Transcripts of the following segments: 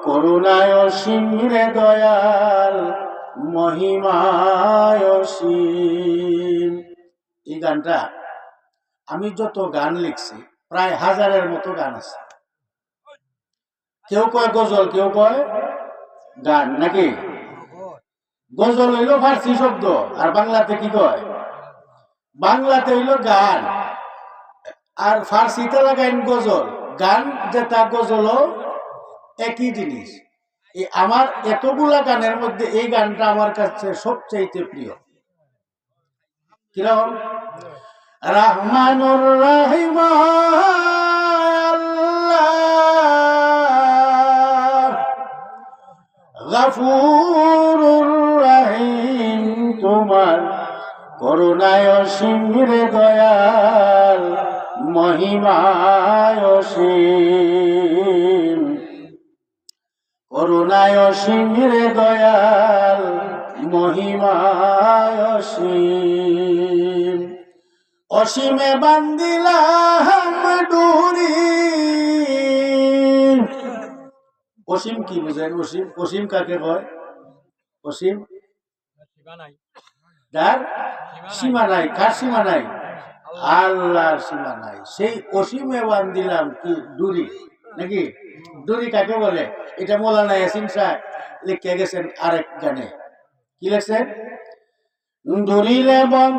করুণায় অসীম রে দয়াল, মহিমায় অসীম। এই গানটা আমি যত গান লিখছি প্রায় 1000-এর মতো গান আছে। কেউ কয় গজল, কেউ কয় গান, নাকি? গজল হইল ফার্সি শব্দ, আর বাংলাতে কি কয়? বাংলাতে হইল গান, আর ফার্সিতে লাগাইন গজল। গান যেটা, গজল একই জিনিস। আমার এতগুলা গানের মধ্যে এই গানটা আমার কাছে সবচাইতে প্রিয়। কিরকম? রহমানুর রহিম আল্লাহ, গফুরুর রহিম, তোমার করুণায় অসীম রে দয়াল, মহিমায় অসীম। করুণায় অসীম রে দয়াল, মহিমায় অসীম। অসীমে বান্দিলাম ডুরি। অসীম কি বুঝেন? অসীম, অসীম কাকে কয়? অসীম যার সীমা নাই। কার সীমা নাই? আল্লাহর সীমা নাই। সেই অসীমে বান্দিলাম কি ডুরি, নাকি? ডুরি কাকে বলে? এটা মৌলানা ইয়াসিন সাহেব লিখে গেছেন আরেক গানে। কি লিখছেন? ডুরিলে বন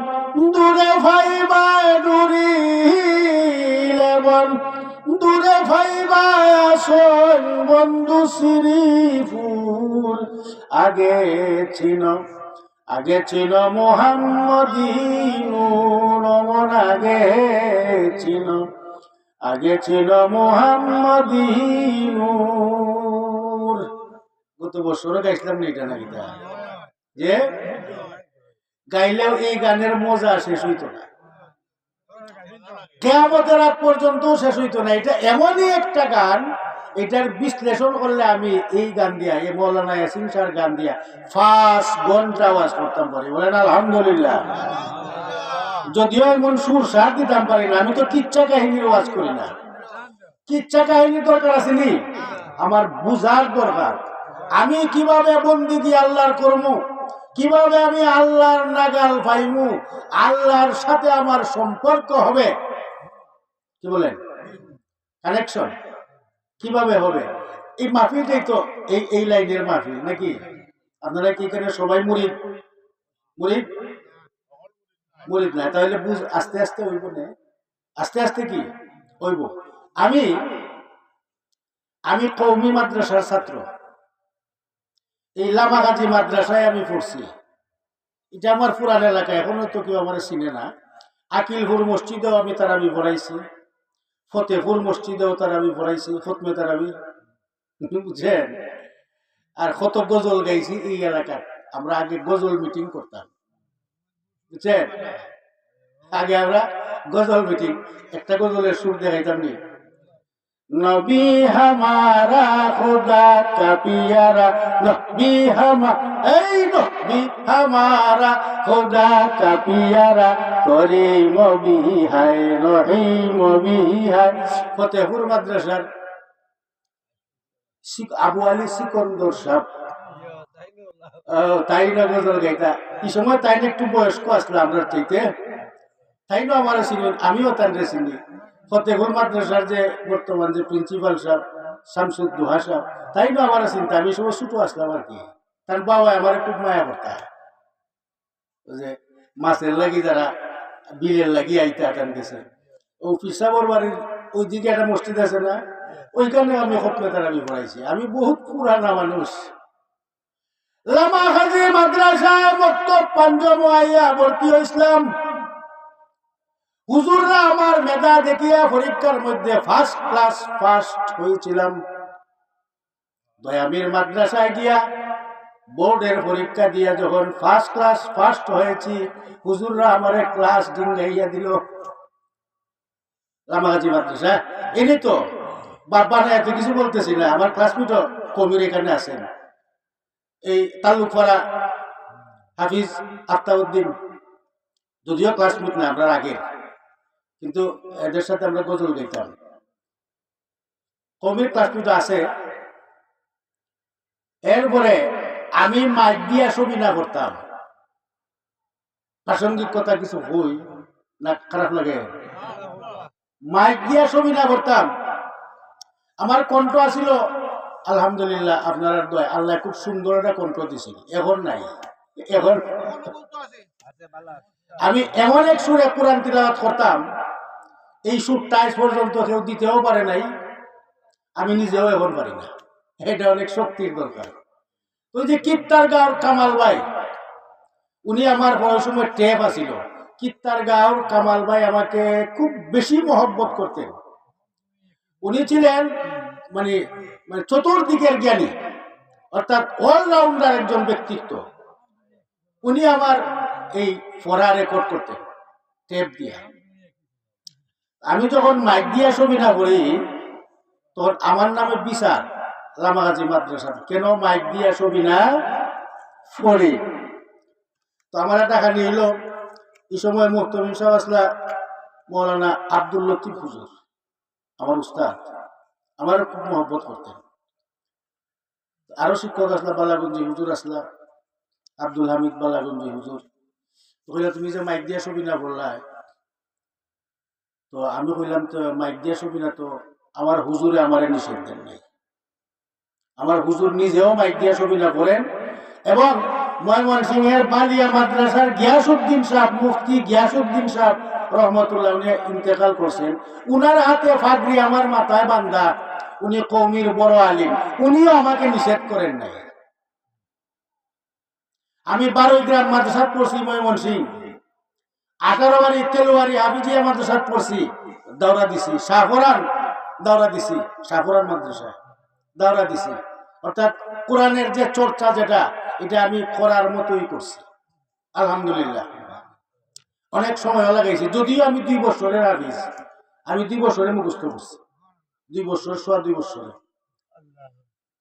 দূরে ভাইবা, ডুরিলে বন দূরে ভাইবা, আসল বন্ধু শ্রীফুল। আগে ছিল মোহাম্মদী নূর, মন আগে ছিল মোহাম্মদী নূর। গত বছরও গাইছিলাম না এটা, নাকি? যে গাইলেও এই গানের মজা শেষ হইতো না, কিয়ামতের আগ পর্যন্ত শেষ হইতো না। এটা এমনই একটা গান, এটার বিশ্লেষণ করলে আমি এই গান দিয়া, এই মৌলানা ইয়াসিন শাহর গান দিয়া 5 ঘন্টা আওয়াজ করতাম পারি। বলেন আলহামদুলিল্লাহ। যদিও এমন সুর সার দিতাম পারি না। আমি তো কিচ্ছা কাহিনীর ওয়াজ করি না। কিচ্ছা কাহিনীর দরকার আছে নি? আমার বুঝার দরকার, আমি কিভাবে বন্দিগি আল্লাহর করবো, কিভাবে আমি আল্লাহর নাগাল পাইমু, আল্লাহর সাথে আমার সম্পর্ক হবে। কি বলেন? কানেকশন কিভাবে হবে? এই মাহফিলটাই তো এই লাইনের মাহফিল, নাকি? আপনারা কি এখানে সবাই মুরিদ? মুরিদ মুরিদ না, তাহলে বুঝ আস্তে আস্তে হইব না। আস্তে আস্তে কি হইব? আমি কওমি মাদ্রাসার ছাত্র। এই লামাগাজী মাদ্রাসায় আমি পড়ছি। এটা আমার পুরান এলাকা, এখনো তো কেউ আমার চিনে না। আকিলপুর মসজিদেও আমি তারাবি পড়াইছি, ফতেপুর মসজিদেও তারাবি পড়াইছি, ফতমে তারাবি, বুঝছেন? আর কত গজল গাইছি এই এলাকার। আমরা আগে গজল মিটিং করতাম, বুঝছেন? আগে আমরা গজল মিটিং, একটা গজলের সুর দেখাইতাম নি। নবী হামারা খুদা কা পিয়ারা, নবী হামারা খুদা কা পিয়ারা, করিম বি হায় রহিম বি হায়। ফতেপুর মাদ্রাসার আবু আলী সিকন্দর সাহেব, তাই না গজল গাইতা। এই সময় তাই একটু বয়স্ক আসলো আমরা চাইতে, তাই না আমার চিনি, আমিও তাই চিনি। ফতেপুর মাদ্রাসার যে বর্তমান যে প্রিন্সিপাল সাহেব শামসুদ্দোহা সাহেব, তাই না আমার চিন্তা। আমি সময় ছোট আসলাম আর কি। তার বাবা আমার খুব মায়া করতা, যে মাছের লাগি যারা বিলের লাগি আইতে আটান গেছে। ও পিসাবর বাড়ির ওই দিকে একটা মসজিদ আছে না, ওইখানে আমি খতমে তারাবি পড়াইছি। আমি বহুত পুরানা মানুষ। লামাগাজী মাদ্রাসায় মক্তব পঞ্চম আইয়া ভর্তি হইছিলাম। হুজুররা আমার মেধা দেখিয়া পরীক্ষার মধ্যে ফার্স্ট ক্লাস ফার্স্ট হয়েছিলাম। দয়ামির মাদ্রাসায় গিয়া বোর্ডের পরীক্ষা দিয়া যখন ফার্স্ট ক্লাস ফার্স্ট হয়েছি, হুজুররা আমারে ক্লাস ডিঙ্গাইয়া দিল। লামাগাজী মাদ্রাসা এনে তো বাবা না, এত কিছু বলতেছি না। আমার ক্লাসমেটও কবির এখানে আছেন, এই তালুকপাড়া হাফিজ আফতাবউদ্দিন, যদিও ক্লাসমেট না আমরা আগে, কিন্তু এদের সাথে আমরা গজল গাইতাম। কমির ক্লাস তো আছে। এরপরে আমি মাইক দিয়া ছবি না করতাম, প্রাসঙ্গিক কথা কিছু হই না, খারাপ লাগে? মাইক দিয়া ছবি না করতাম। আমার কণ্ঠ আছিল আলহামদুলিল্লাহ, আপনার দয় আল্লাহ খুব সুন্দর একটা কণ্ঠ দিছিল, এখন নাই। এখন আমি এমন এক সুরে কোরআন তিলাওয়াত করতাম, এই সুরটা আজ পর্যন্ত কেউ দিতেও পারে নাই, আমি নিজেও এখন পারি না। এটা অনেক শক্তির দরকার। ওই যে কিত্তার গাঁওর কামাল ভাই, উনি আমার বড় সময় টেপ আছিল। কিত্তার গাঁওর কামাল ভাই আমাকে খুব বেশি মহব্বত করতেন। উনি ছিলেন মানে মানে চতুর্দিকের জ্ঞানী, অর্থাৎ অলরাউন্ডার একজন ব্যক্তিত্ব। উনি আমার এই পড়া রেকর্ড করতেন টেপ দিয়া। আমি যখন মাইক দিয়া ছবি না করি, তখন আমার নামে বিচার লামাগাজী মাদ্রাসা, কেন মাইক দিয়া ছবি না পড়ি। তো আমার একটা কাহিনী হইল, এই সময় মুহতমিম সাহেব আসলা মৌলানা আব্দুল লতিফ হুজুর, আমার উস্তাদ, আমার খুব মহব্বত করতেন। আরো শিক্ষক আসলা, বালাগঞ্জি হুজুর আসলা, আব্দুল হামিদ বালাগঞ্জি হুজুর। তো কইলা তুমি যে মাইক দিয়া ছবি না বললাই, তো আমি কইলাম তো মাইক দিয়া ছবি না, তো আমার হুজুরে আমারে নিষেধ দেন নাই। আমার হুজুর নিজেও মাইক দিয়া ছবি না করেন, এবং ময়মনসিংহের বালিয়া মাদ্রাসার গিয়াসউদ্দিন সাহেব, মুফতি গিয়াসউদ্দিন সাহেব রহমতুল্লাহ, উনি ইন্তেকাল করছেন। উনার হাতে ফাগরি আমার মাথায় বান্ধা, উনি কওমির বড় আলিম, উনিও আমাকে নিষেধ করেন নাই। আমি 12 গ্রাম মাদ্রাসাত পড়ছি ময়মনসিংহ, 18 বাড়ি তেলোয়ারি হাফিজিয়া মাদ্রাসাত পড়ছি, দাওরা দিছি। শাহপুরান দাওরা দিছি, শাহপুরান মাদ্রাসা দাওরা দিছি। অর্থাৎ কোরআনের যে চর্চা যেটা, এটা আমি করার মতোই করছি আলহামদুলিল্লাহ। অনেক সময় লাগাইছি, যদিও আমি 2 বছরের হাফিজ, আমি 2 বছরে মুখস্থ করছি, 2 বছর, 2.5 বছরে।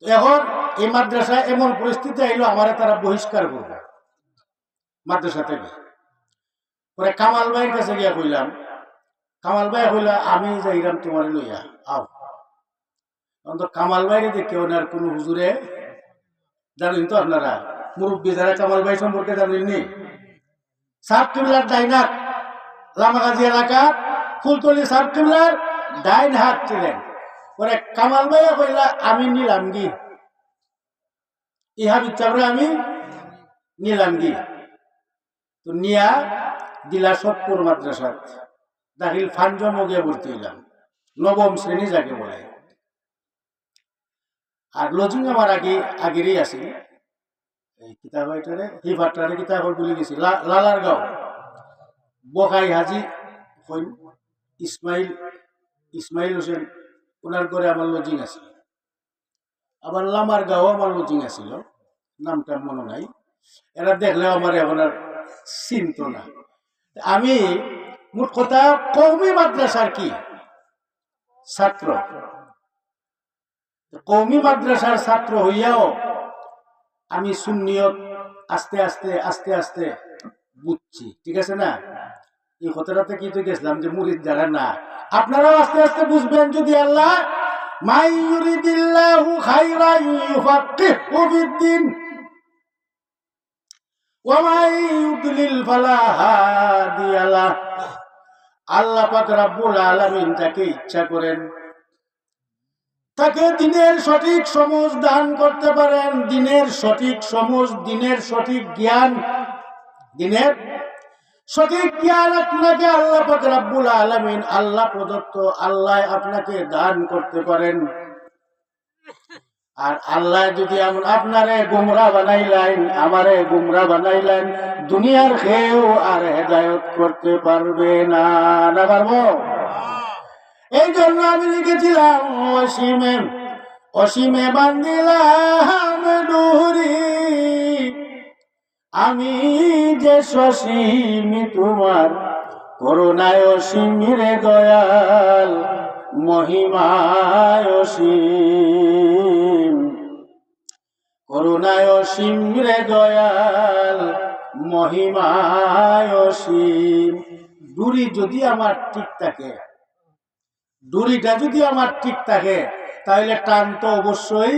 এখন এই মাদ্রাসায় এমন পরিস্থিতি আইলো, আমারে তারা বহিষ্কার করবে মাদ্রাসা থেকে। পরে কামাল ভাইয়ের কাছে গিয়া কইলাম, কামাল ভাই কইলা আমি যাইলাম তোমার লইয়া আও। কামাল ভাইরে দেখে ওনার কোন হুজুরে, জানেন তো আপনারা মুরব্বী যারা কামাল ভাই সম্পর্কে জানেননি, সাব কিবলার ডাইন হাত, লামাগাজী এলাকা ফুলতলি সাব কিবলার ডাইন হাত ছিলেন। পরে কামাল ভাইয়া কইলা আমি নিলাম গি, ইহা বিচারে আমি নিলাম গি। তো নিয়া দিলা সৎপুর মাদ্রাসাত দাখিল ফানজমও গিয়ে ভর্তি হইলাম, 9ম শ্রেণী যাকে বলে। আর লজিং আমার আগেরই আছে, এই কিতাব এটারে হিফাটারে কিতাব বলে গেছি, লালার গাঁও বকাই হাজি ইসমাইল হোসেন, ওনার ঘরে আমার লজিং আছে। আবার লামার গাঁও আমার লজিং আছিল, নামটা মনে নাই। এরা দেখলেও আমার এখন আর চিনত না। আমি মোট কথা কওমি মাদ্রাসার কি ছাত্র, কওমি মাদ্রাসার ছাত্র হইয়াও আমি সুন্নিয়ত আস্তে আস্তে আস্তে আস্তে বুঝছি, ঠিক আছে না? এই কথাটাতে কি তো গেছিলাম যে মুরিদ যারা না, আপনারাও আস্তে আস্তে বুঝবেন যদি আল্লাহ মাই ইউরিদিল্লাহু খাইরান ইউফাক্কিহু ফিদ্দিন ওয়া মাই ইউদ্লিল ফালা হাদিয়া লাহ। আল্লাহ পাক রব্বুল আলামিন যাকে ইচ্ছা করেন তাকে দিনের সঠিক সমঝ দান করতে পারেন, দিনের সঠিক সমঝ, দিনের সঠিক জ্ঞান, দিনের সঠিক জ্ঞান আপনাকে আল্লাহ পাক রব্বুল আলামিন, আল্লাহ প্রদত্ত, আল্লাহ আপনাকে দান করতে পারেন। আর আল্লাহ যদি আপনারে গুমরা বানাইলেন, আমারে গুমরা বানাইলেন, দুনিয়ার কেউ আর হেদায়েত করতে পারবে না, না পারবো? এই জন্য আমি লিখেছিলাম অসীমে অসীমে বান্দিলাম ডুরি, আমি যে সসীমি তোমার করুণায় অসীম রে দয়াল, মহিমায় অসীম, করুণায় অসীম রে দয়াল, মহিমায় অসীম। ডুরি যদি আমার ঠিক থাকে, ডুরিটা যদি আমার ঠিক থাকে, তাহলে টান তো অবশ্যই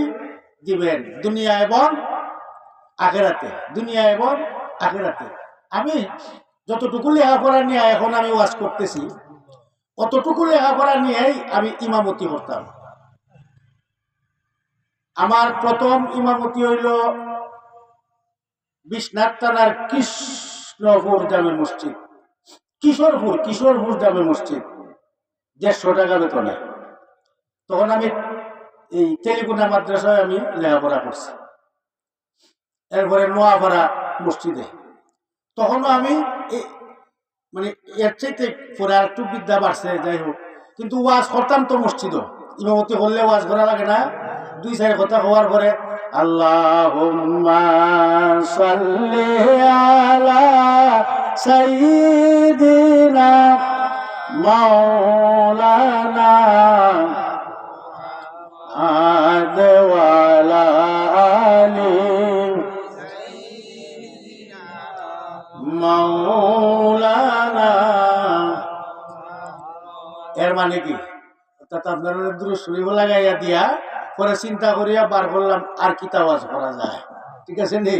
দিবেন, দুনিয়া এবং আখেরাতে, দুনিয়া এবং আখেরাতে। আমি যতটুকু লেখাপড়া নিয়ে এখন আমি ওয়াজ করতেছি, অতটুকু লেখাপড়া নিয়েই আমি ইমামতি করতাম। আমার প্রথম ইমামতি হইল বিশ্বনাথ থানার কৃষ্ণপুর জামে মসজিদ, কিশোরপুর জামে মসজিদ, 150 টাকা বেতনে। তখন আমি এই তেলেগুনা মাদ্রাসায় আমি লেখাপড়া করছি। এরপরে নোয়াপাড়া মসজিদে, তখনও আমি মানে এর চাইতে পরে আর একটু বিদ্যা বাড়ছে, যাই হোক। কিন্তু ওয়াজ করতাম তো মসজিদও, ইমামতি করলে ওয়াজ করা লাগে না। 2-4 কথা হওয়ার পরে আল্লাহুম্মা সাল্লি আলা সাইয়্যিদিনা মাওলানা আদওয়ালা আলি মাওলানা। এর মানে কি? অর্থাৎ আপনারা দুরূদ শরীফ লাগাইয়া দিয়া পরে চিন্তা করিয়া বার করলাম আর কি তাওয়াজ করা যায়, ঠিক আছে নি?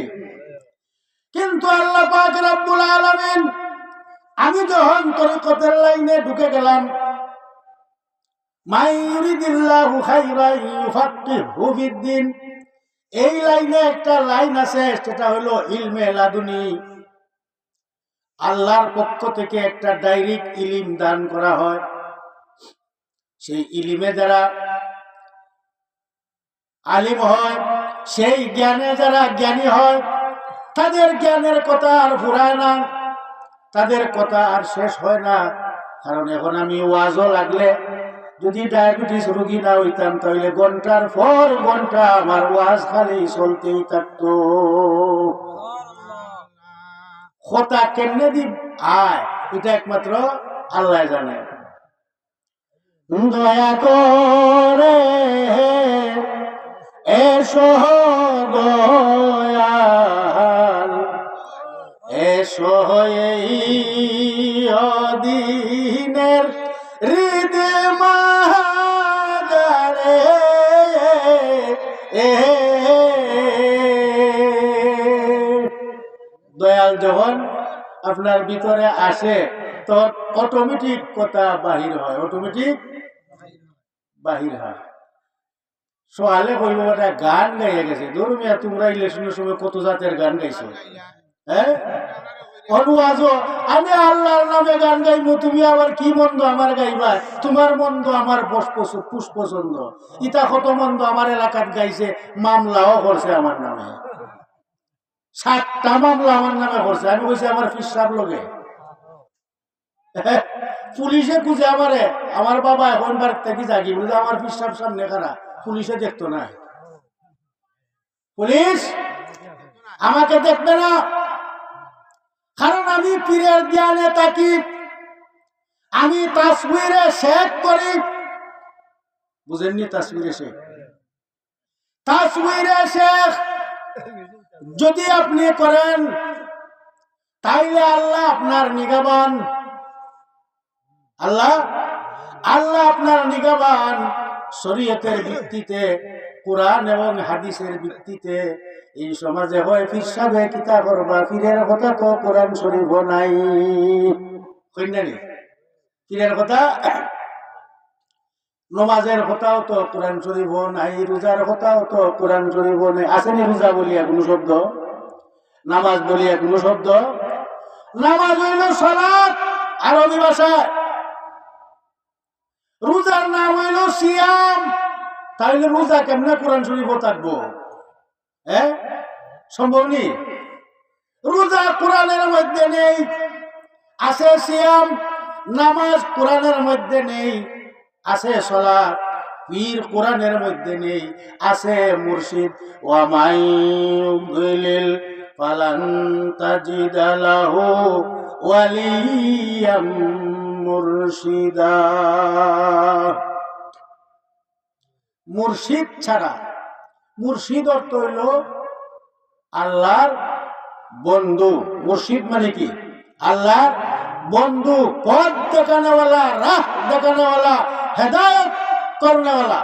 কিন্তু আল্লাহ পাক রব্বুল আলামিন, আমি যখন তরিকতের লাইনে ঢুকে গেলাম, মাই ইউরিদিল্লাহু খাইরান ইউফাক্কিহু ফিদ্দিন, এই লাইনে একটা লাইন আছে, সেটা হলো ইলমে লাদুনি। আল্লাহর পক্ষ থেকে একটা ডাইরেক্ট ইলম দান করা হয়। সেই ইলমে যারা আলিম হয়, সেই জ্ঞানে যারা জ্ঞানী হয়, তাদের জ্ঞানের কথা আর ফুরায় না, তাদের কথা আর শেষ হয় না। কারণ এখন আমি ওয়াজও লাগলে, যদি ডায়াবেটিস রোগী না হইতাম, তাহলে ঘন্টার পর ঘন্টা আমার ওয়াজ খালি চলতেই থাকতো। কথা কেমনে দিব আয়, এটা একমাত্র আল্লাহ জানে। দয়া করে এসো দয়াল, এসো এই অদিনের হৃদে মাদারে, দয়াল যখন আপনার ভিতরে আসে তখন অটোমেটিক কথা বাহির হয়, অটোমেটিক বাহির হয়। সোহালে কইব একটা গান গাইয়া গেছে, ধর্মিয়া তোমরা ইলেকশনের সময় কত জাতের গান গাইছো, হ্যাঁ? অনুয়াজও আমি আল্লাহর নামে গান গাইবো, তুমি আবার কি মন্দ আমার গাইবা, তোমার মন্দ আমার পুষ্পছন্দ, ইটা কত মন্দ আমার এলাকাত গাইছে, মামলাও করছে আমার নামে, 7টা মামলা আমার নামে করছে। আমি কইছি আমার ফিসাব লগে, পুলিশে খুঁজে আমারে, আমার বাবা এখন বার থেকে জাগি বলে আমার ফিসাব সামনে খারা, পুলিশে দেখতো না, পুলিশ আমাকে দেখবে না, কারণ আমি পীরের জ্ঞানে থাকি, আমি তাসবিরে শেখ করি। বুঝেননি? তাসবিরে শেখ, তাসবিরে শেখ যদি আপনি করেন তাইলে আল্লাহ আপনার নিগাবান, আল্লাহ আপনার নিগাবান। শরীয়তের ভিত্তিতে, কোরআন এবং হাদিসের ভিত্তিতে এই সমাজে হয় পীর সাহেব কিতা করবা, পীরের কথা তো কোরআন শরীফ নাই, কইনানি পীরের কথা, নমাজের কথাও তো কোরআন শরীফ নাই, রোজার কথাও তো কোরআন শরীফ নাই। আসেনি রোজা বলিয়া কোনো শব্দ, নামাজ বলিয়া কোনো শব্দ? নামাজ হইল সালাত আরবি ভাষায়, রোজার নাম হইল সিয়াম। তাইলে রোজা কেমনে কোরআন শরীফ থাকবো? হ্যাঁ, সম্ভব নেই। রোজা কোরআনের মধ্যে নেই, আছে সিয়াম। নামাজ কোরআনের মধ্যে নেই, আছে সালাত। পীর কোরআনের মধ্যে নেই, আছে মুর্শিদ। ওয়া মাই ইউদ্লিল ফালান তাজিদা লাহু ওয়ালিয়াম মুর্শিদা। মুর্শিদ ছাড়া, মুর্শিদ অর্থ হইল আল্লাহর বন্ধু। মুর্শিদ মানে কি? আল্লাহর বন্ধু, পথ দেখানেওয়ালা, রাহ দেখানেওয়ালা, হেদায়ত করনেওয়ালা।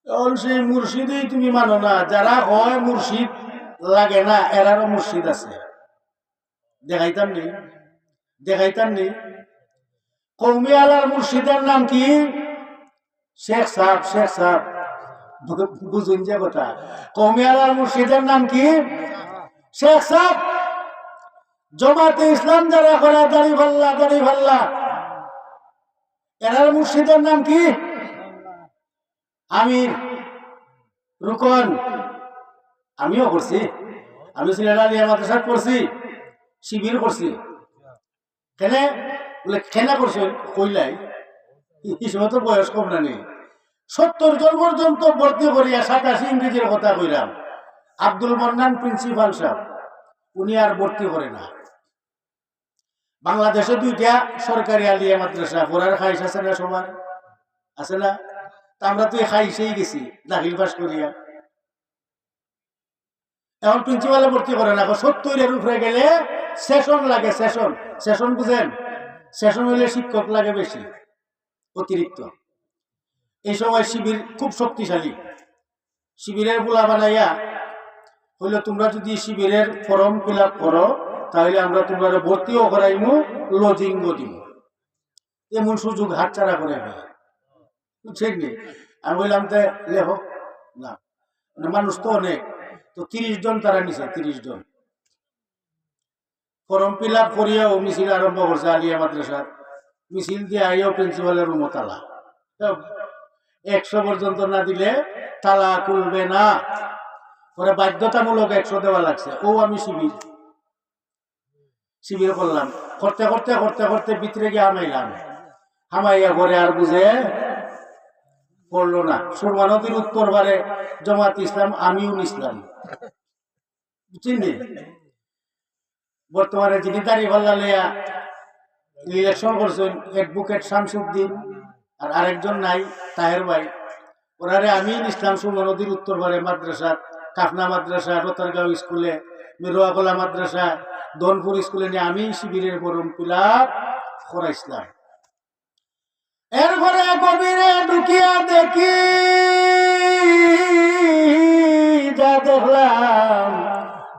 এখন সেই মুর্শিদই তুমি মানো না, যারা হয় মুর্শিদ লাগে না এরারও মুর্শিদ আছে। দেখাইতাম নি, দেখাইতাম নি। কৌমি আলার মুর্শিদের নাম কি? শেখ সাহেব, শেখ সাহেব বুঝুন যে কথা। কৌমি আলার মুর্শিদের নাম কি? শেখ সাহেব। জমাতে ইসলাম যারা করে দাড়ি ভাল্লা, দাড়ি ভাল্লা, এরার মুর্শিদের নাম কি? আমির, রুকন। আমিও করছি, আমি সিলেট আলিয়া মাদ্রাসা করছি, শিবির করছি। কেনে বলে কেনা করছে কইলাই এই সময় তো বয়স কম না নেই। 70 জন পর্যন্ত ভর্তি করিয়া 27 ইংরেজির কথা কইলাম। আব্দুল মন্নান প্রিন্সিপাল সাহেব, উনি আর ভর্তি করে না। বাংলাদেশে 2টা সরকারি আলিয়া মাদ্রাসা, পড়ার খাইশ আছে না? সবার আছে না? তা আমরা তো খাইছেই গেছি দাখিল পাস করিয়া। এখন প্রিন্সিপালে ভর্তি করে না। 70-এর উপরে গেলে সেশন লাগে, সেশন। সেশন বুঝেন? সেশন হইলে শিক্ষক লাগে বেশি, অতিরিক্ত। এই সময় শিবির খুব শক্তিশালী। শিবিরের বুলা বানাইয়া হইলে তোমরা যদি শিবিরের ফর্ম ফিল আপ করো তাহলে আমরা তোমরা ভর্তিও করাইমু, লজিংও দিব। এমন সুযোগ হাতছাড়া করে ফেলে, বুঝছেন নি? আমি বললাম তো লেখ না, মানুষ তো অনেক, তো 30 জন তারা নিছে, 30 জন। ফর্ম ফিল আপ করিয়াও মিছিল আরম্ভ করছে আলিয়া মাদ্রাসা। মিছিল দিয়ে আইয়াও প্রিন্সিপালের রুমও তালা। 100 পর্যন্ত না দিলে তালা খুলবে না। পরে বাধ্যতামূলক 100 দেওয়া লাগছে। ও আমি শিবির শিবির করলাম। করতে করতে করতে করতে ভিতরে গিয়ে হামাইলাম। হামাইয়া করে আর বুঝে পড়লো না। সুরমা নদীর উত্তর পারে জামাত ইসলাম, আমিও ইসলাম, বুঝছেন? বর্তমানে যিনি দাঁড়িয়ে পাল্লা লইয়া ইলেকশন করছেন অ্যাডভোকেট শামসুদ্দিন, আর আরেকজন নাই তাহের ভাই। ওনারে আমি ইসলাম সুরমা নদীর উত্তর পারে মাদ্রাসা, কাফনা মাদ্রাসা, রতরগাঁও স্কুলে, মিরুয়াকলা মাদ্রাসা, ধনপুর স্কুলে নিয়ে আমি শিবিরের ফরম ফিল আপ করাইছিলাম। এরপরে গভীরে ঢুকিয়া দেখি যা দেখলাম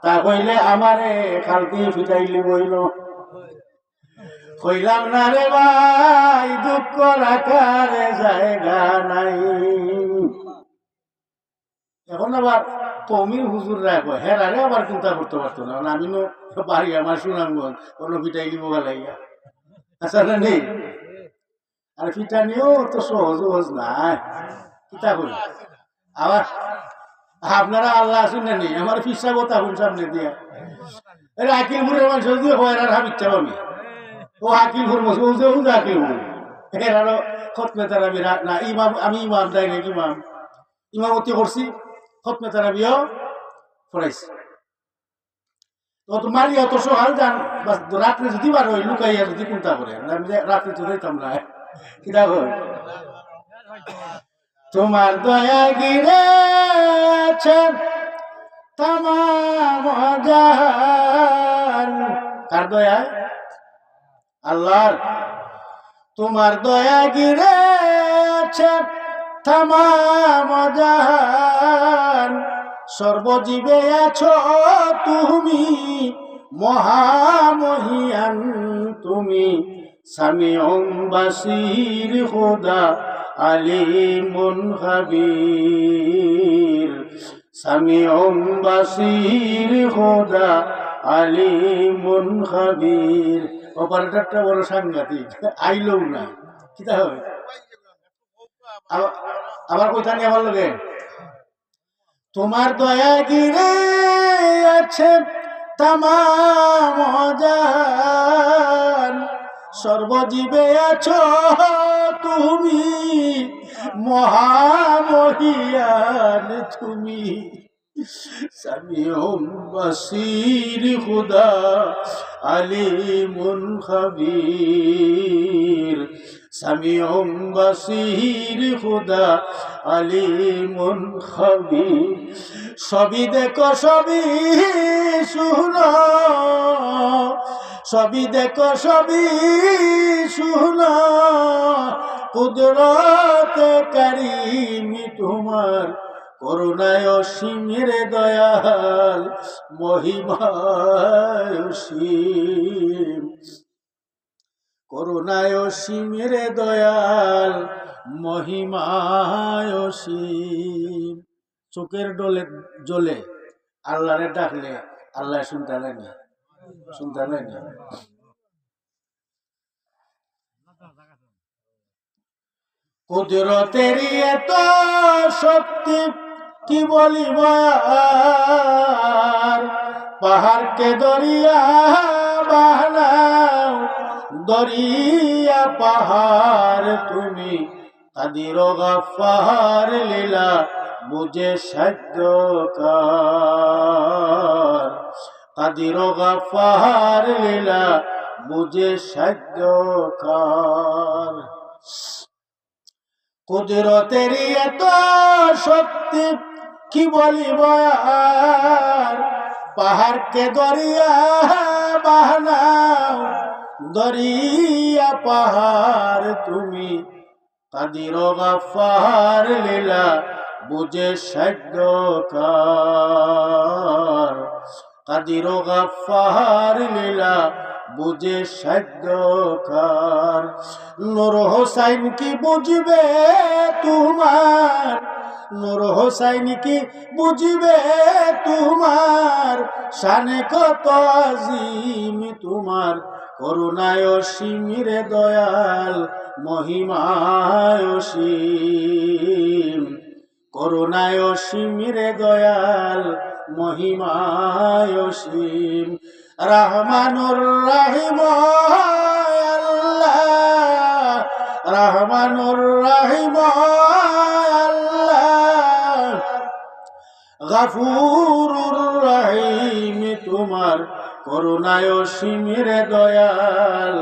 তা কইলে আমারে খালতি ফিটাইলি বইল। কইলাম না রে ভাই, দুঃখ রাখার জায়গা নাই। এখন আবার কমির হুজুর রাখবো, হ্যাঁ রে আবার চিন্তা করতে পারতো না। আমি বাড়ি আমার সুনামগঞ্জ, কোনো ফিটাইলি বোকা লাইয়া আচ্ছা না নেই। আর ফিটানিও তো সহজ সহজ নাই, কিতা করি। আবার আপনারা আল্লাহ আসুন না নেই, আমার ফিসা কথা হন সামনে দিয়া আকিলপুরের মানুষ দিয়ে হয় আর হাবিচ্ছা আমি ও আকিলপুর মসজিদ আকিলপুর এরারও খতমে তারাবি না ইমাম, আমি ইমাম যাই নাকি ইমাম ইমামতি করছি, খতমে তারাবিও পড়াইছি। তো মারি অত সকাল যান রাত্রে যদি বার হয় লুকাইয়া যদি চিন্তা করে রাত্রে তো যাইতাম না। কিতা কর তোমার দয়া গিরে আছে তামাম জাহান। কার দয়া? আল্লাহর। তোমার দয়া গিরে আছে তামাম জাহান, সর্বজীবে আছো তুমি মহামহিয়ান। তুমি সামিউন বাসির খোদা আলিমুন খাবীর। সামিউন বাসির খোদা আলিমুন খাবীর। অপারেটরটা বড় সাংঘাতিক, আইলও না। কিতা হবে আবার কোথা নিয়ে আমার লগে? তোমার দয়া গিরে আছে তামাম জাহান, সর্বজীবে আছো তুমি মহামহিয়ান। তুমি সামিউন বাসির খুদা আলিমুন খাবীর। সামিউন বাসির খুদা আলিমুন খাবীর। সবই দেখো সবই শুনো, সবই দেখো সবই শুনো, কুদরত কারিম তোমার, করুণায় অসীমের দয়াল মহিমায় অসীম, করুণায় অসীমের দয়াল মহিমায় অসীম। চোখের ডলে জ্বলে আল্লাহরে ডাকলে আল্লাহ শুনতে না, শুনতে না। কুদরতের এত শক্তি কি বলিব আর, পাহাড়কে দরিয়া বানাও, দরিয়া পাহাড় তুমি, কাদির গাফফার লীলা বুঝে সাধ্যকার, কাদির গাফফার লীলা বুঝে সাধ্যকার। কুদরতের এত শক্তি কি বলিব আর, পাহাড়কে দরিয়া বানাও, দরিয়া পাহাড় তুমি, কাদির গাফফার লীলা বুঝে সাধ্যকার, কাদির গাফফার লীলা বুঝে সাধ্যকার। নূর হোসাইন কি বুঝবে তোমার, নূর হোসাইন কি বুঝবে তোমার, শানে কত আজিম তোমার, করুণায় অসীমের দয়াল মহিমায় অসীম, করুণায় অসীমের দয়াল মহিমায় অসীম। রহমানুর রহিম আল্লাহ, রহমানুর রহিম আল্লাহ, গফুরুর রহিম তোমার, করুণায় অসীমের দয়াল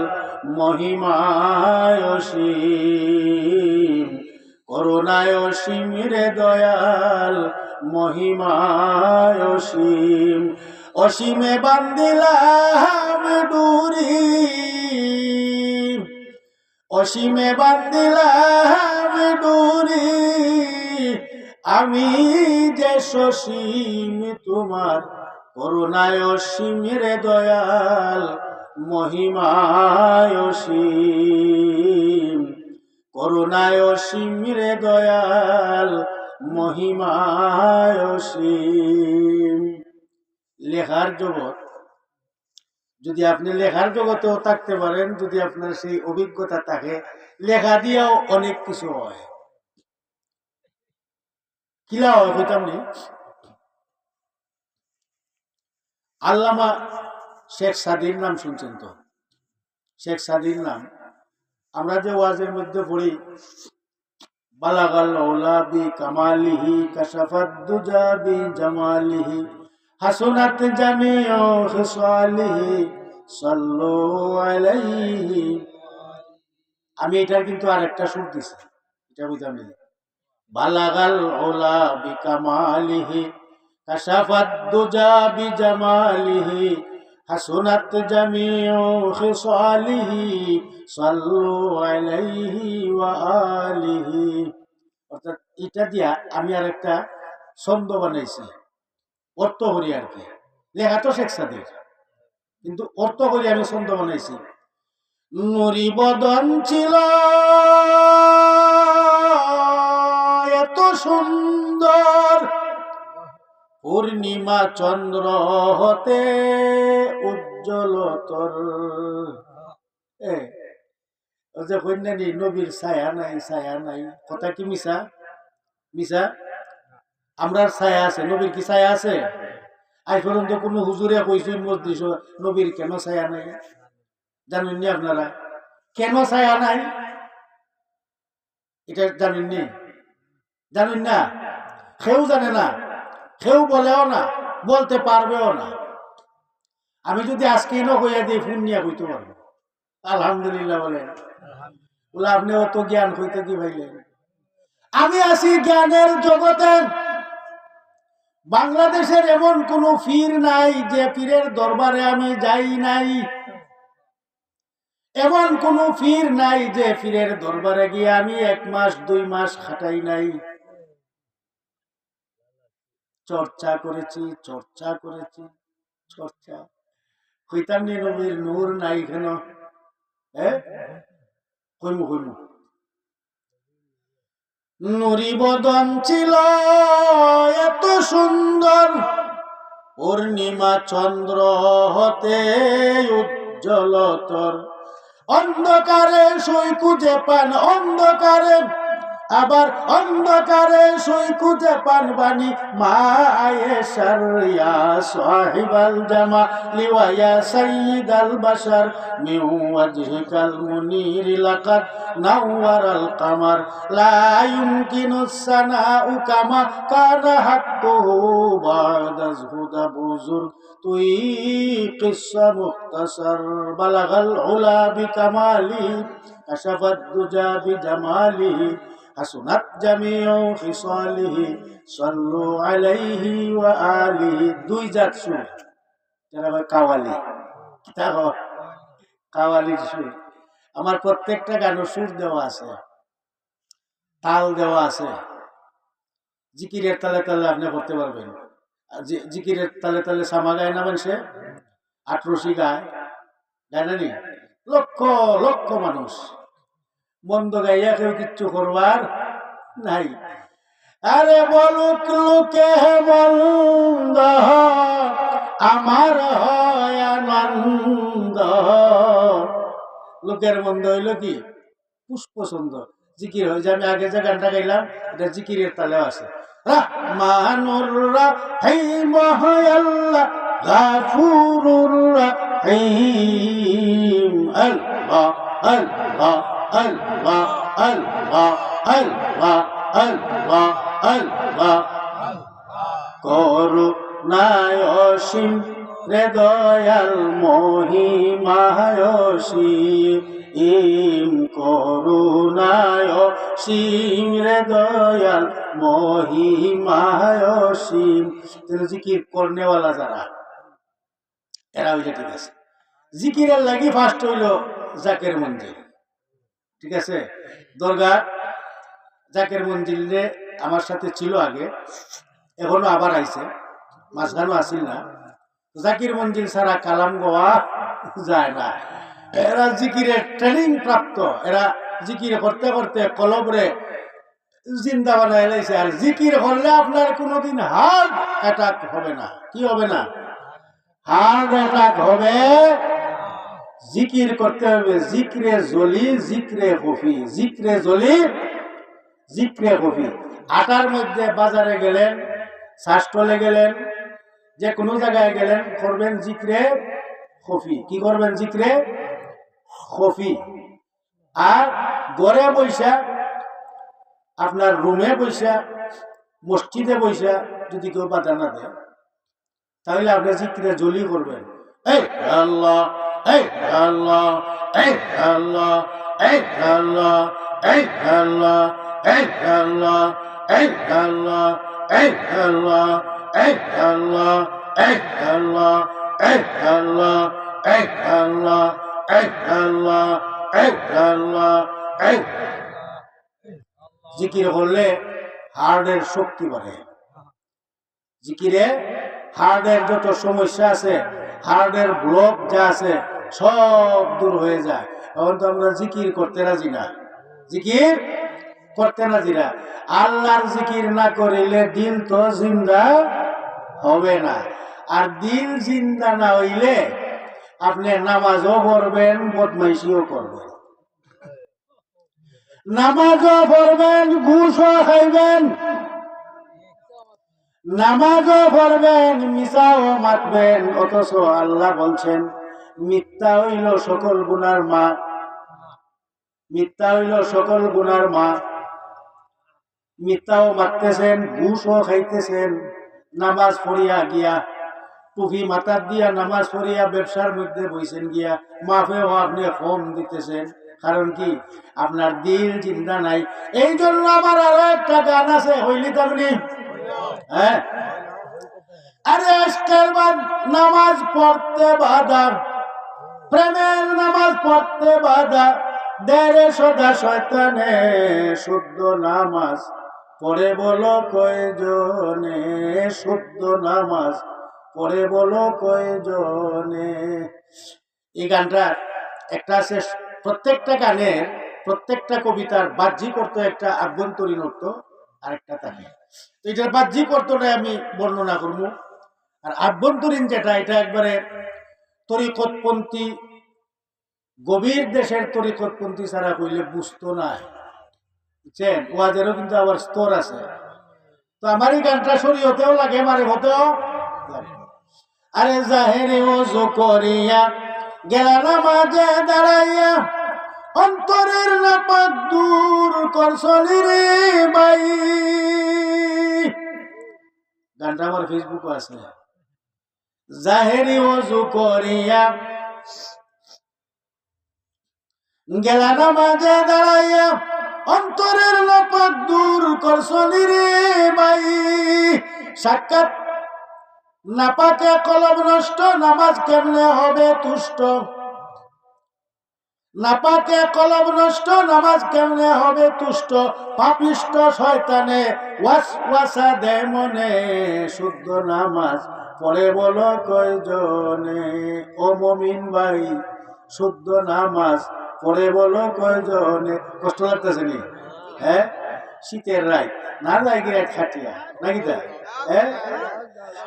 মহিমায় অসীম, করুণায় অসীমের দয়াল মহিমায় অসীম। অসীমে বান্দিলাম ডুরি, অসীমে বান্দিলাম ডুরি, আমি যে সসীম তোমার, করুণায় অসীমের দয়াল মহিমায় অসীম, করুণায় অসীমের দয়াল মহিমায় অসীম। লেখার জগৎ, যদি আপনি লেখার জগতেও থাকতে পারেন, যদি আপনার সেই অভিজ্ঞতা থাকে, লেখা দিয়েও অনেক কিছু হয়। কিলা হয় হইতাম নি, আল্লামা শেখ সাদির নাম শুনছেন তো? শেখ সাদির নাম আমরা যে ওয়াজের মধ্যে পড়ি, বালাগাল উলা বি কামালিহি, কাশাফাত দুজা বি জামালিহি, হাসনাত জামিউ খিসালিহি, সাল্লু আলাইহি। আমি এটার কিন্তু আরেকটা সুর দিছি, এটা বুঝাম না। বালাগাল উলা বি কামালিহি, কাশাফাত দুজা বি জামালিহি, হাসনাত জামিউ খিসালিহি, সাল্লু আলাইহি ওয়া আলিহি। অর্থাৎ এটা দিয়া আমি আরেকটা ছন্দ বানাইছি, অর্থ করি আর কি। লেখা তো শেখ সাদির, কিন্তু অর্থ করি আমি ছন্দ বানাইছি। নুরি বদন ছিল এত সুন্দর, পূর্ণিমা চন্দ্র হতে উজ্জ্বলতর। যে কন্যানি নবীর ছায়া নাই, ছায়া নাই, কথা কি মিছা? মিছা? আমরার ছায়া আছে, নবীর কি ছায়া আছে? আজ পর্যন্ত কোনো হুজুরে কইছে মসজিদ নবীর কেন ছায়া নাই? জানেননি আপনারা কেন ছায়া নাই? এটা জানেননি? জানেন না? কেউ জানে না, কেউ বলেও না, বলতে পারবেও না। আমি যদি আজকে এনে কইয়া দিই, ফোন নিয়ে কইতে পারবো আলহামদুলিল্লাহ বলেন। বলে আপনি অত জ্ঞান কইতে কি ভাইলেন? আমি আছি জ্ঞানের জগতে। বাংলাদেশের এমন কোন পীর নাই যে পীরের দরবারে আমি যাই নাই, এমন কোন পীর নাই যে পীরের দরবারে গিয়ে আমি 1 মাস 2 মাস খাটাই নাই। চর্চা করেছি, চর্চা করেছি, চর্চা হইতাম নি নবীর নূর নাই কেন? কইমু কইমু নুরি বদন ছিল এত সুন্দর, পূর্ণিমা চন্দ্র হতে উজ্জ্বলতর। অন্ধকারে সই খুঁজে পান, অন্ধকারে আবার অন্ধকারে সই খুঁজে পান বাণী মায়েশার ইয়া সাহিবাল জামালি ওয়া ইয়া সাইয়্যিদাল বাশার মিন ওয়াজহিকাল মুনির লাকাদ নাওয়ারাল কামার লা ইউমকিনুস সানাউ কামা কানা হাক্কুহু বা'দাজ হুদা বুজুর তুই কিসসা মুখতাসার বালাগাল উলা বিকামালি কাশাফাদ দুজা বিজামালিহি হাসুনাত জামিউ খিসালিহি সাল্লু আলাইহি ওয়া আলিহি। দুই জাত সুর, যারা কাওয়ালি, দেখো কাওয়ালির সুর। আমার প্রত্যেকটা গানের সুর দেওয়া আছে, তাল দেওয়া আছে। জিকিরের তালে তালে আপনি করতে পারবেন। জিকিরের তালে তালে সামা গায় না মানুষে, আটরশি গায়, গায় না নি? লক্ষ লক্ষ মানুষ মন্দ গাইয়া কেউ কিচ্ছু করবার নাই। আরে বলুক লোকে মন্দ আমার হয় আনন্দ। লোকের মন্দ হইল কি পুষ্পছন্দ, জিকির হয়। যে আমি আগে যে গানটা গাইলাম এটা জিকিরের তালেও আছে। রহমানুর রহিম আল্লাহ গাফুরুর রহিম আল্লাহ আল্লাহ আল্লাহ আল্লাহ আল্লাহ আল্লাহ আল্লাহ করুণায় অসীম রে দয়াল মহিমায় অসীম, করুণায় অসীম রে দয়াল মহিমায় অসীম। জিকির করনেওয়ালা যারা, এরা হইলে ঠিক আছে। জিকিরের লাগি ফার্স্ট হইল জাকের মঞ্জিল, ঠিক আছে। দরগা জাকের মঞ্জিলে আমার সাথে ছিল আগে, এখনো আবার আইছে, মাঝখানো আসিল না। জাকির মঞ্জিল ছাড়া কালাম গোয়া যায় না। এরা জিকিরের ট্রেনিং প্রাপ্ত, এরা জিকির করতে করতে কলবরে জিন্দা বানায় লাইছে। আর জিকির করলে আপনার কোনোদিন হার্ট অ্যাটাক হবে না। কি হবে না? হার্ট অ্যাটাক হবে। জিকির করতে হবে, জিক্রে জলি জিক্রে কফি, জিক্রে জলি জিক্রে কফি। আটার মধ্যে বাজারে গেলেন, শাসটলে গেলেন, যে কোনো জায়গায় গেলেন, করবেন জিক্রে কফি। কি করবেন? জিক্রে কফি। আর ঘরে বৈশা, আপনার রুমে বৈশা, মসজিদে বৈশা যদি কেউ বাধা না দেয়, তাহলে আপনি জিক্রে জলি করবেন। এই আল্লাহ, এই আল্লাহ, এই আল্লাহ, এই আল্লাহ, এই আল্লাহ, এই আল্লাহ, এই আল্লাহ, এই আল্লাহ, এই আল্লাহ, এই আল্লাহ, এই আল্লাহ, এই আল্লাহ, এই আল্লাহ, এই আল্লাহ, এই। জিকির করলে হার্টের শক্তি বাড়ে। জিকিরে হার্টের যত সমস্যা আছে, হার্টের ব্লক যা আছে, সব দূর হয়ে যায়। এখন তো আমরা জিকির করতে রাজি না, জিকির করতে রাজি না। আল্লাহর জিকির না করিলে দিল তো জিন্দা হবে না। আর দিল জিন্দা না হইলে আপনি নামাজও পড়বেন, বদমাইশিও করবেন। নামাজও পড়বেন, ঘুষও খাইবেন, নামাজও পড়বেন, মিশাও মাতবেন। অথচ আল্লাহ বলছেন মিথ্যা হইল সকল গুনার মা, মিথ্যা হইল সকল গুনার মা। মিথ্যাও মারতেছেন, ঘুষও খাইতেছেন, নামাজ পড়িয়া গিয়া, টুপি মাথার দিয়া নামাজ পড়িয়া ব্যবসার মধ্যে বইছেন গিয়া, মাফেও আপনি কম দিতেছেন। কারণ কি? আপনার দিল চিন্তা নাই। এই জন্য আমার আরো একটা গান আছে, হইলি তেমনি। হ্যাঁ, আরে আজকের বাদ নামাজ পড়তে বাধা, প্রেমের নামাজ পড়তে বাধা, দেরে সদা শয়তানে শুদ্ধ নামাজ পড়ে বলো কয়জনে, শুদ্ধ নামাজ পড়ে বলো কয়জনে। এই গানটা একটা আছে, প্রত্যেকটা গানের প্রত্যেকটা কবিতার বাহ্যিক অর্থ একটা, আভ্যন্তরীণ অর্থ আরেকটা থাকে। তো এটার বাহ্যিক অর্থটা আমি বর্ণনা করব, আর আভ্যন্তরীণ যেটা, এটা একবারে তরিকতপন্থী, গভীর দেশের তরিকতপন্থী ছাড়া কইলে বুঝতো না, বুঝছেন? ওয়াজেরও কিন্তু আবার স্তর আছে। তো আমার এই গানটা শরীয়তেও লাগে, মারে হতেও লাগে। আরে জাহেরে ওযু করিয়া গেলা নামাজে দাঁড়াইয়া, অন্তরের নাপাক দূর করছলি রে ভাই। গানটা আমার ফেসবুকে আছে। জাহেরি ওযু করিয়া গেলা নামাজে দাঁড়াইয়া, অন্তরের নাপাক দূর করছলি রে ভাই। সাক্ষাৎ নাপাকে কলব নষ্ট, নামাজ কেমনে হবে তুষ্ট। নাপাকে কলব নষ্ট, নামাজ কেমনে হবে তুষ্ট। পাপিষ্ট শয়তানে ওয়াসওয়াসা দেয় মনে, শুদ্ধ নামাজ পড়ে বলো কয়জনে। ও মুমিন ভাই, শুদ্ধ নামাজ পড়ে বলো কয়জনে। কষ্ট লাগতেছে নি? হ্যাঁ, শীতের রাত না যায় কি রাত খাটিয়া নাকি তা? হ্যাঁ,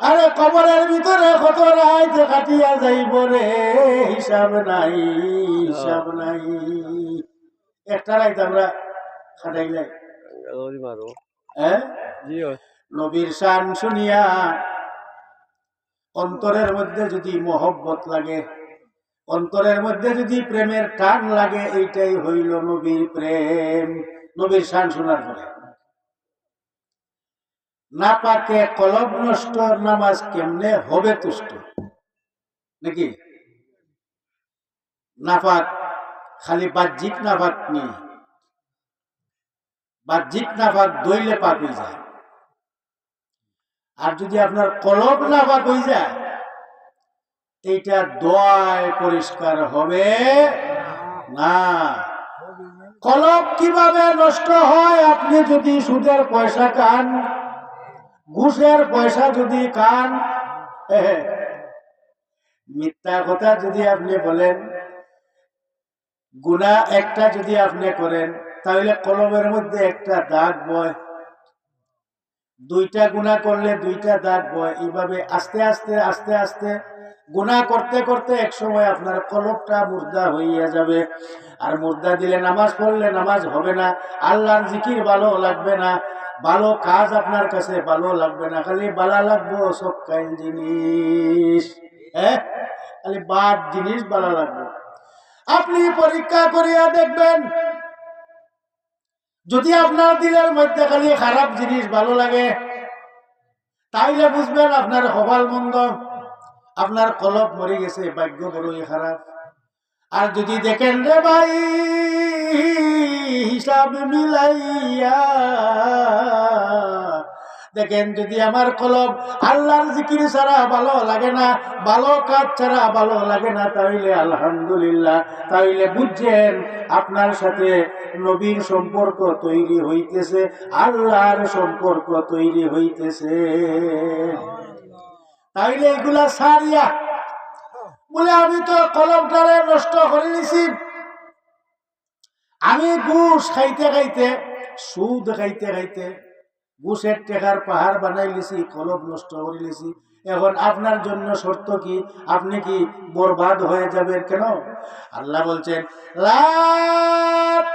আরে কবরের ভিতরে কত রাত কাটিয়া যাইব রে, হিসাব নাই, হিসাব নাই। একটা রাত আমরা খাটাই নাই। নবীর শান শুনিয়া অন্তরের মধ্যে যদি মহব্বত লাগে, অন্তরের মধ্যে যদি প্রেমের টান লাগে, এইটাই হইল নবীর প্রেম। নবীর শান শোনার পরে না পাকে কলব নষ্ট, নামাজ কেমনে হবে তুষ্ট নাকি? নাফাক খালি বাহ্যিক নাফাক নেই, বাহ্যিক নাফাক দইলে পাক হয়ে যায়। আর যদি আপনার কলব নাফাক হয়ে যায়, এইটা দোয়ায় পরিষ্কার হবে না। কলব কিভাবে নষ্ট হয়? আপনি যদি সুদের পয়সা খান, ঘুষের পয়সা যদি খান, মিথ্যা কথা যদি আপনি বলেন, গুনাহ একটা যদি আপনি করেন, তাহলে কলবের মধ্যে একটা দাগ বয়। দুইটা গুনাহ করলে দুইটা দাগ বয়। এইভাবে আস্তে আস্তে আস্তে আস্তে গুনাহ করতে করতে এক সময় আপনার কলবটা মুর্দা হইয়া যাবে। আর মুর্দা দিলে নামাজ পড়লে নামাজ হবে না, আল্লাহর জিকির ভালো লাগবে না, ভালো কাজ আপনার কাছে ভালো লাগবে না, খালি ভালো লাগবো সব কাইন জিনিস, হ্যাঁ, খালি বাদ জিনিস ভালো লাগবে। আপনি পরীক্ষা করিয়া দেখবেন, যদি আপনার দিলের মধ্যে খালি খারাপ জিনিস ভালো লাগে, তাইলে বুঝবেন আপনার কপাল মন্দ, আপনার কলব মরে গেছে, ভাগ্য বড়ই খারাপ। আর যদি দেখেন রে ভাই হিসাব মিলাইয়া দেখেন, যদি আমার কলব আল্লাহর জিকির ছাড়া ভালো লাগে না, ভালো কাজ ছাড়া ভালো লাগে না, তাইলে আলহামদুলিল্লাহ, তাইলে বুঝছেন আপনার সাথে নবীর সম্পর্ক তৈরি হইতেছে, আল্লাহর সম্পর্ক তৈরি হইতেছে। তাইলে এগুলা সারিয়া বলে, আমি তো কলমটারে নষ্ট করে নিছি, আমি ঘুষ খাইতে খাইতে, সুদ খাইতে খাইতে ঘুষের টাকার পাহাড় বানাই লিছি, কলব নষ্ট করে লিছি। এখন আপনার জন্য শর্ত কি? আপনি কি বরবাদ হয়ে যাবেন কেন? আল্লাহ বলছেন, লা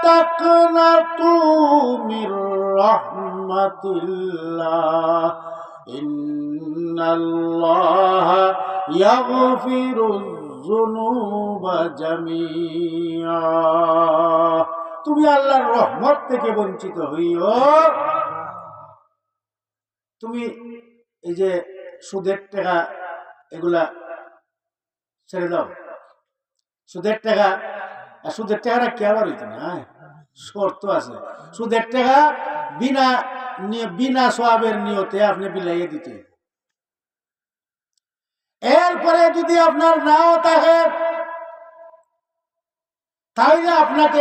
তাকনাতু মির রাহমাতিল্লাহ, ইন্নাল্লাহা ইয়াগফিরুয যুনুবা জামিআ। তুমি আল্লাহর রহমত থেকে বঞ্চিত হইও। তুমি এই যে সুদের টাকা এগুলা ছেড়ে দাও। সুদের টাকা, সুদের টাকাটা কে আবার হইতো না, শর্ত আছে। সুদের টাকা বিনা সওয়াবের নিয়তে আপনি বিলাইয়ে দিতে। এরপরে যদি আপনার নাও থাকে, তাইলে আপনাকে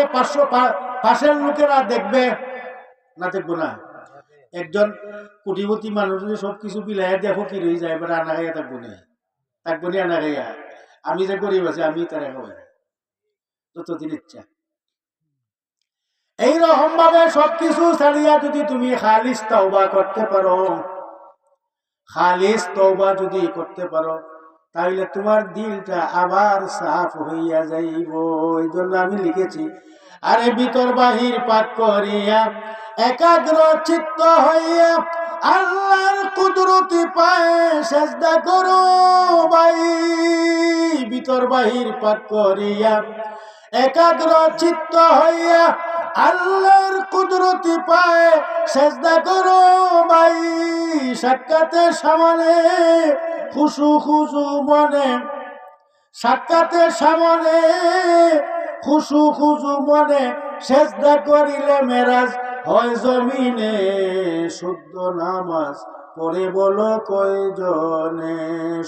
পাশের লোকেরা দেখবে না, দেখবো না, একজন কোটিপতি মানুষ যদি সবকিছু বিলাইয়া দেখো কি রয়ে যায়, এবার আনা খাইয়া থাকবো নি আনা খাইয়া। আমি যে গরিব আছি আমি তারা খাওয়াই যতদিন ইচ্ছা। এইরকম ভাবে সবকিছু ছাড়িয়া যদি তুমি খালিস তওবা করতে পারো, খালিস তওবা যদি করতে পারো, তাহলে তোমার দিলটা আবার সাফ হইয়া যাইব। এই জন্য আমি লিখেছি, আরে ভিতর বাহির পাক করিয়া একাগ্র চিত্ত হইয়া আল্লাহর কুদরতি পায়ে সেজদা করো ভাই। ভিতর বাহির পাক করিয়া একাগ্র চিত্ত হইয়া আল্লাহর কুদরতি পায়ে সেজদা করো ভাই। সাক্ষাতের সামনে খুশু খুশু মনে, সাক্ষাতের সামনে খুশু খুশু মনে সেজদা করিলে মেরাজ হয় জমিনে। শুদ্ধ নামাজ পড়ে বলো কয়জনে,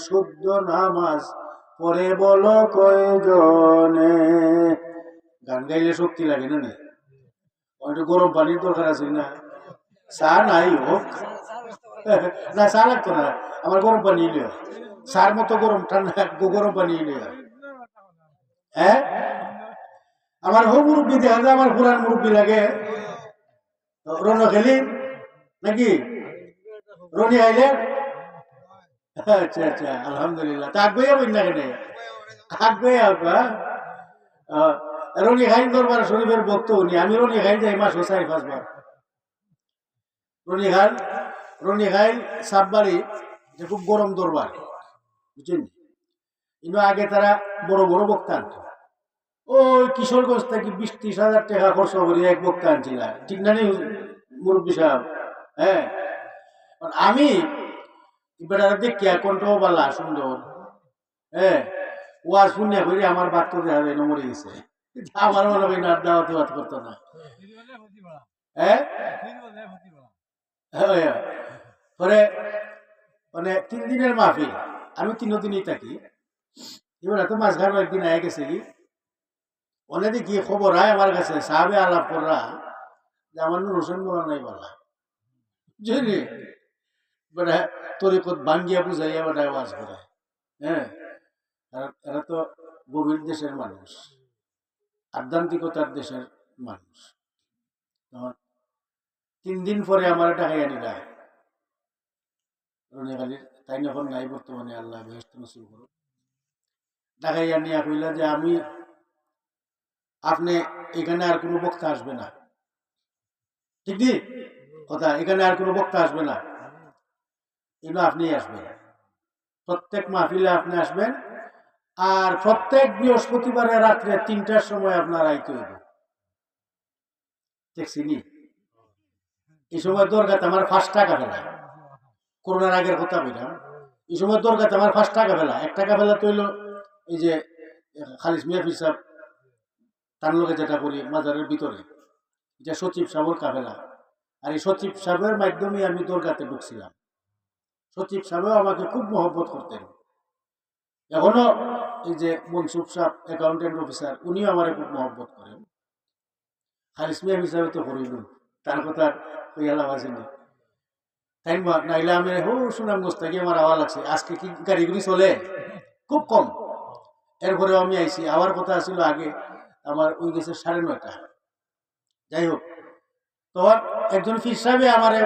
শুদ্ধ নামাজ পড়ে বলো কয়জনে। গান গাইলে শক্তি লাগে না? একটু গরম পানির দরকার আছে না? চা নাই হোক না, চা লাগতো না, আমার গরম পানি নিও। চার মতো গরম ঠান্ডা গরম পানি নিও। হ্যাঁ, আমার হো মুরব্বী দেখা যায়, আমার পুরান মুরব্বী লাগে। রন খেলি নাকি রনি খাইলে? আচ্ছা আচ্ছা, আলহামদুলিল্লাহ। তা আগে বই না কেন আগে রনি খাইন দরবার শরীফের ভক্ত উনি। আমি রনি খাইন যাই মাস 4-5 বার। রনি খাইন সাববাড়ি, যে খুব গরম দরবার, বুঝছেন? কিন্তু আগে তারা বড় বড় বক্তা আনতো। ওই কিশোরগঞ্জ থেকে 20-30 হাজার টাকা খরচ করে এক বক্তা আনছিল, ঠিক না মুরব্বী সাহেব? হ্যাঁ, আমি বেটারা দেখিয়া কণ্ঠও বালা সুন্দর, হ্যাঁ, ওয়াজ শুনিয়া করে আমার বাদ তো দেখা যায় মরে গেছে। আমার মনে হয় না দাওয়াতে বাদ করতো না। হ্যাঁ, পরে মানে 3 দিনের মাহফিল, আমি 3 দিনই থাকি। এবার এত মাঝখানে একদিন আয় গেছে কি অনেকে গিয়ে খবর হয় আমার কাছে, সাহাবে আলাপ করা যে আমার নুর হোসেন বলা নাই বলা, বুঝলি? বেটা তরিকত ভাঙ্গিয়া বুঝাইয়া বেটা ওয়াজ করে। হ্যাঁ, এরা তো গভীর দেশের মানুষ, আধ্যাত্মিকতার দেশের মানুষ। 3 দিন পরে আমার ঢাকাইয়া নিলা রনিখালীর, তাই যখন নাই বর্তমানে, আল্লাহ বেহেশত নসিব করুক। ঢাকাইয়া নিয়া কইলা যে আমি আপনি এখানে আর কোনো বক্তা আসবে না, ঠিক নি কথা? এখানে আর কোনো বক্তা আসবে না, এগুলো আপনি আসবেন, প্রত্যেক মাহফিলে আপনি আসবেন। আর প্রত্যেক বৃহস্পতিবারে রাত্রে 3টার সময় আপনার আইতে হইব। দেখছি নি এই সময় দরগাতে আমার 5 টাকা ফেলা, করোনার আগের কথা বললাম। এই সময় দরগাতে আমার 5 টাকা ফেলা, 1 টাকা ফেলা তো হইলো এই যে খালিস মিয়া ফির সাহেব তার লোকে যেটা করি মাজারের ভিতরে, এটা সচিব সাহেবের কাফেলা। আর এই সচিব সাহেবের মাধ্যমে আমি দরগাতে ঢুকছিলাম। সচিব সাহেব আমাকে খুব মহব্বত করতেন। এখনো এই যে মনসুব সাহেব অ্যাকাউন্টেন্ট অফিসার, উনিও আমার খুব মহব্বত করেন। খালিস মিয়া হিসাবে তো করিল, তার কথা লাভ আসেনি, তাই নাইলে আমি সুনামগঞ্জ থেকে আমার আওয়া লাগছে। আজকে কি গাড়িগুলি চলে? খুব কম। এরপরেও আমি আইছি, আওয়ার কথা ছিল আগে আমার ওই গেছে 9:30। যাই হোক, তখন একজন ফির সাহেবে আমারে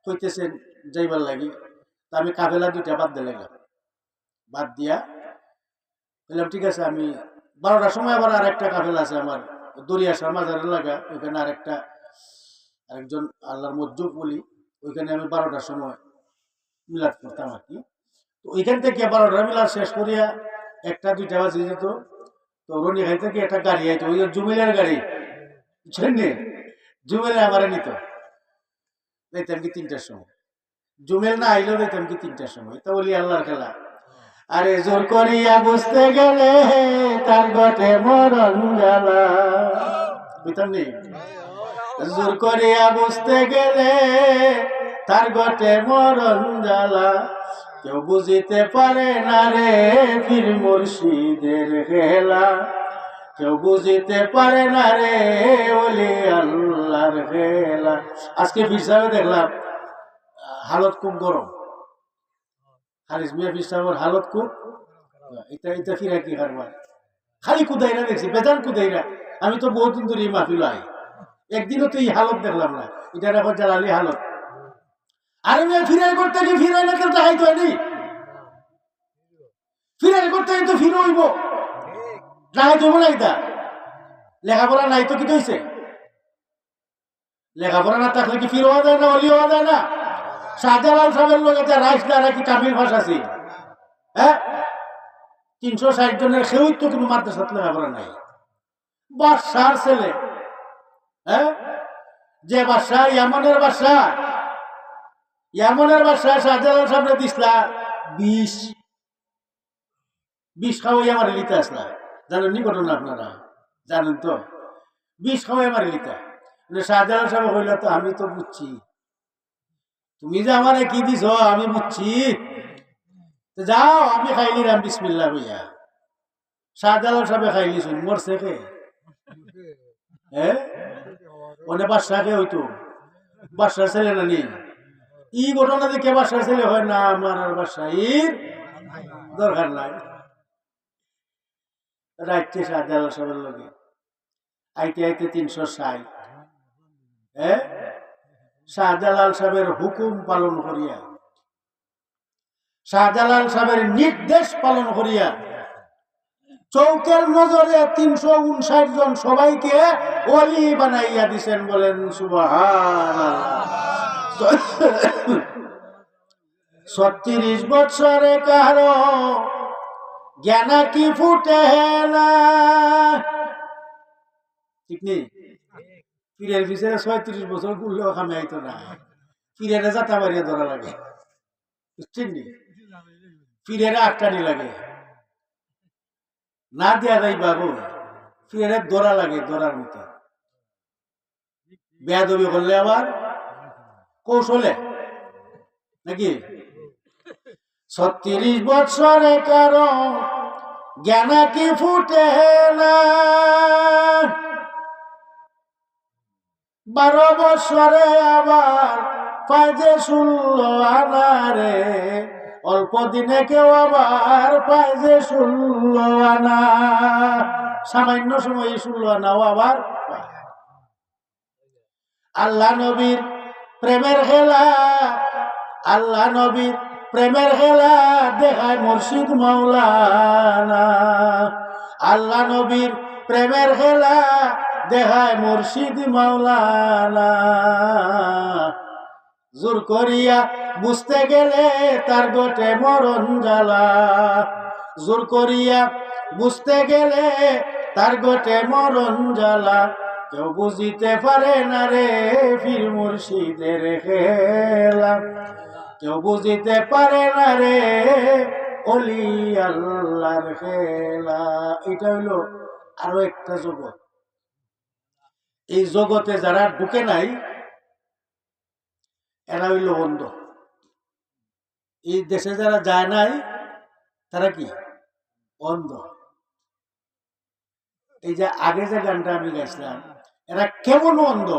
কইতেছেন যাইবার লাগি, তা আমি কাফেলা 2টা বাদ দিলাম। বাদ দিয়া বললাম ঠিক আছে, আমি 12টার সময় আবার আর একটা কাফেলা আছে আমার দরিয়াশার মাজার এলাকা, ওইখানে আরেকজন আল্লাহর মজ্জুব বলি, ওইখানে আমি 12টার সময় মিলাদ করতাম আর কি। তো ওইখান থেকে 12টার মিলাদ শেষ করিয়া 1টা-2টা বাজে যেত। তো রনিখাই থেকে একটা গাড়ি আইতো, ওই জুমিলের গাড়ি, বুঝলেন? জুমেলে আমার নিত, যাইতাম কি 3টার সময়। জুমেল না আইলেও যাইতাম কি 3টার সময়। তা বলি আল্লাহর খেলা। আরে জোর করিয়া বুঝতে গেলে তার গটে মরণ জ্বালা, বুঝতাম নি? জোর করিয়া বুঝতে গেলে তার গটে মরণ জ্বালা, কেউ বুঝিতে পারে না রে পীর মুর্শিদের খেলা। কেউ বুঝিতে পারে না রে ওলি আল্লাহর খেলা। আজকে হিসাবে দেখলাম হালত খুব গরম, হারিস মিয়া পিসাবের হালত খুব, এটা এটা ফিরা কি কারবার খালি কুদাইরা দেখছি, বেজান কুদাইরা। আমি তো বহুদিন ধরে এই মাহফিল আই, একদিনও তো এই হালত দেখলাম না। এটা এখন জালালি হালত। আরে মেয়ে ফিরাই করতে গিয়ে ফিরাই না কেন দেখাই তো নি, ফিরাই করতে গিয়ে তো ফিরে হইব, দেখাই দেবো না। এটা লেখাপড়া নাই তো কি হয়েছে? লেখাপড়া না থাকলে কি ফিরে হওয়া যায় না, অলি হওয়া যায় না? শাহজালাল সাহেবের লোক এটা রাইস দ্বারা কি কামিল ভাষা আছে? হ্যাঁ, 360 জনের কেউই তো কোনো মাদ্রাসাত লেখাপড়া নাই। বাদশার ছেলে, হ্যাঁ, যে বাদশা ইয়ামনের বাদশা, ইয়ামনের বাদশা শাহজালাল সাহেব দিসলা 20 খাওয়াই আমার লিতে আসলা। জানেন নি ঘটনা আপনারা? জানেন তো, 20 খাওয়াই আমার লিতা। শাহজালাল সাহেব কইল, তো আমি তো বুঝছি তুমি যে আমারে কি দিছ, আমি বুঝছি, যাও আমি খাইলিরাম বিসমিল্লাহ কইয়া। শাহজালাল সাহেব খাইলি শুন, মরছে কে? হ্যাঁ, ওনে বাদশাকে হইতো, বাদশার ছেলে না নি। ই ঘটনা দেখে বাদশার ছেলে হয় না, আমার আর বাদশাহীর দরকার নাই। রাইতে শাহজালাল সাহেবের লগে আইতে আইতে 360, হ্যাঁ, শাহজালাল সাহেবের হুকুম পালন করিয়া, শাহজালাল সাহেবের নির্দেশ পালন করিয়া চৌকের নজরে 359 জন সবাইকে ওলি বানাইয়া দিছেন। বলেন সুবহানাল্লাহ। 36 বছরে কারো জ্ঞান কি ফুটে না, ঠিক নেই? পীরের পিছনে 36 বছর ঘুরলেও খামে আইতো না, পীরের যাতা মারিয়া ধরা লাগে, বুঝছেন নি? পীরের আটকানি লাগে না, দেয়া যাই বাবু, পীরের দৌড়া লাগে, দৌড়ার মতো। বেয়াদবি করলে আবার কৌশলে নাকি। 36 বছরে কারো জ্ঞান কি ফুটে না, 12 বছরে আবার পায় যে 16 আনা রে, অল্প দিনে কেউ আবার পায় যে 16 আনা, সামান্য সময় 16 আনাও আবার পায়। আল্লাহ নবীর প্রেমের খেলা, আল্লাহ নবীর প্রেমের খেলা দেখায় মুর্শিদ মাওলানা, আল্লাহ নবীর প্রেমের খেলা দেখায় মুর্শিদ মাওলানা। জোর করিয়া বুঝতে গেলে তার গোটে মরণ জ্বালা, জোর করিয়া বুঝতে গেলে তার গোটে মরণ জ্বালা, কেউ বুঝিতে পারে না রে পীর মুর্শিদের খেলা, কেউ বুঝিতে পারে না রে ওলি আল্লাহর খেলা। এটা হইলো আরো একটা জগৎ। এই জগতে যারা ঢুকে নাই এরা হইল অন্ধ। এই দেশে যারা যায় নাই তারা কি অন্ধ। এই যে আগে যে গানটা আমি গাইছিলাম, এরা কেমন অন্ধ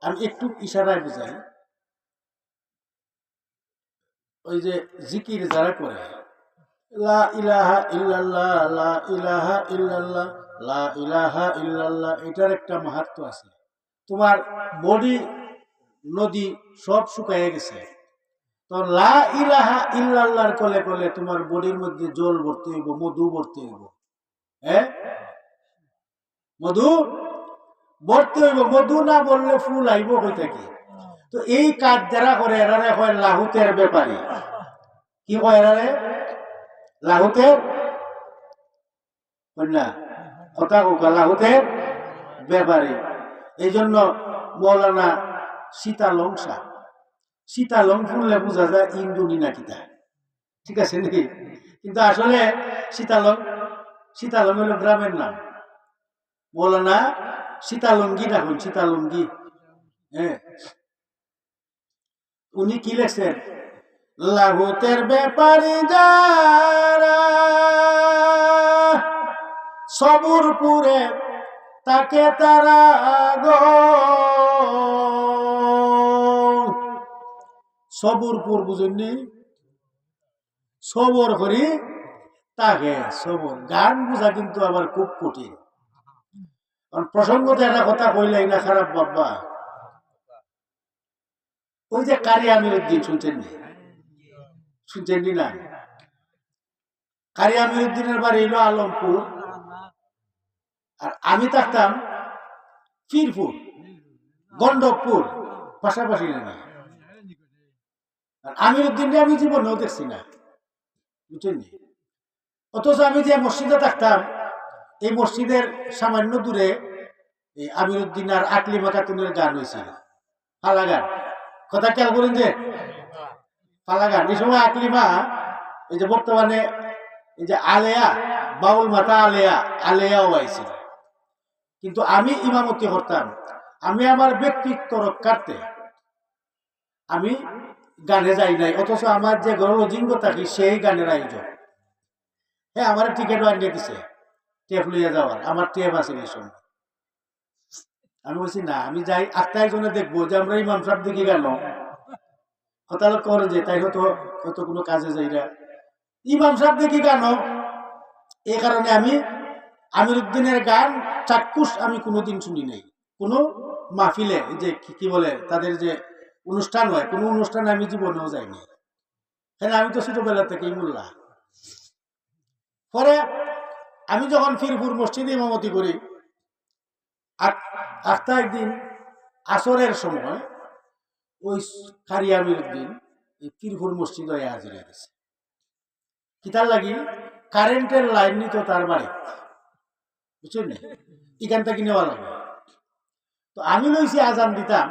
আমি একটু ইশারায় বুঝাই। ওই যে জিকির যারা করে, লা ইলাহা ইল্লাল্লাহ, লা ইলাহা ইল্লাল্লাহ, লা ইলাহা ইল্লাল্লাহ, এটার একটা মাহাত্ম্য আছে। তোমার বডি নদী সব শুকাইয়ে গেছে, তো লা ইলাহা ইল্লাল্লাহর কলে কলে তোমার বডির মধ্যে জল ভর্তি হইব, মধু ভর্তি হইব। হ্যাঁ, মধু ভর্তি হইব, মধু না বললে ফুল আইব কই থেকে। তো এই কাজ যারা করে এরারে হয় লাহুতের ব্যাপারী। কি কয় এরারে? লাহুতের না, কথা কোকা লাহুতের ব্যাপারী। এই জন্য মৌলানা সীতালং শাহ, সীতালং শুনলে বোঝা যায় ইন্দুনি না কিতা, ঠিক আছে নাকি? কিন্তু আসলে সীতালং, সীতালং হলো গ্রামের নাম। মৌলানা সীতালঙ্গি রাখুন, সীতালঙ্গি। হ্যাঁ, উনি কি লেখছেন? লাহুতের ব্যাপারী যারা সবুরপুরে তাকে তারা গো, সবুরপুর বুঝুননি, সবর করি তাকে সবর। গান বুঝা কিন্তু আবার খুব কঠিন। প্রসঙ্গত একটা কথা কইলাই না খারাপ বাবা, ওই যে কারি আমিরউদ্দিন শুনছেননি, শুনছেননি না? কারি আমিরউদ্দিনের বাড়ি হইল আলমপুর, আর আমি থাকতাম ফিরপুর, গন্ডকপুর, পাশাপাশি না। আর আমিরউদ্দিনকে আমি জীবনেও দেখছি না, বুঝছেননি? অথচ আমি যে মসজিদে থাকতাম, এই মসজিদের সামান্য দূরে এই আমিরউদ্দিন আর আকলিমা খাতুনের গান হয়েছিল, ফালা গান। কথা খেয়াল করেন যে ফালা গান। এই সময় আকলিমা, এই যে বর্তমানে এই যে আলেয়া, বাউল মাতা আলেয়া, আলেয়াও আইছিল। কিন্তু আমি ইমামতি করতাম। আমি আমার ব্যক্তিত্ব রক্ষার্থে আমি গানে যাই নাই, অথচ আমার যে গরলজিঙ্গ থাকি সেই গানের আয়োজন। হ্যাঁ, আমার টিকিটও আনিয়ে দিছে, টেপ লইয়া যাওয়ার। আমার টেপ আছে এই সময়। আমি বলছি না, আমি যাই আত্মায় জন্য দেখবো যে আমরা ইমাম সাহেব দেখি গেল কথা করে যে তাই হয়তো হয়তো কোনো কাজে যাই না, ইমাম সাহেব দেখি গান। এই কারণে আমি আমিরউদ্দিনের গান চাক্ষুষ আমি কোনোদিন শুনি নাই। কোনো মাহফিলে যে কি বলে তাদের যে অনুষ্ঠান হয়, কোনো অনুষ্ঠানে আমি জীবনেও যাইনি। হ্যাঁ, আমি তো ছোটবেলা থেকেই মোল্লা। পরে আমি যখন ফিরপুর মসজিদে ইমামতি করি, আটটা একদিন আসরের সময় ওই কারি আমিরউদ্দিন এই ফিরপুর মসজিদ হয়ে হাজির হয়ে গেছে। কিতার লাগি কারেন্টের লাইন নিত তার বাড়ি, বুঝছেন না? এখান থেকে নেওয়া লাগে। তো আমি লইছি আজান দিতাম,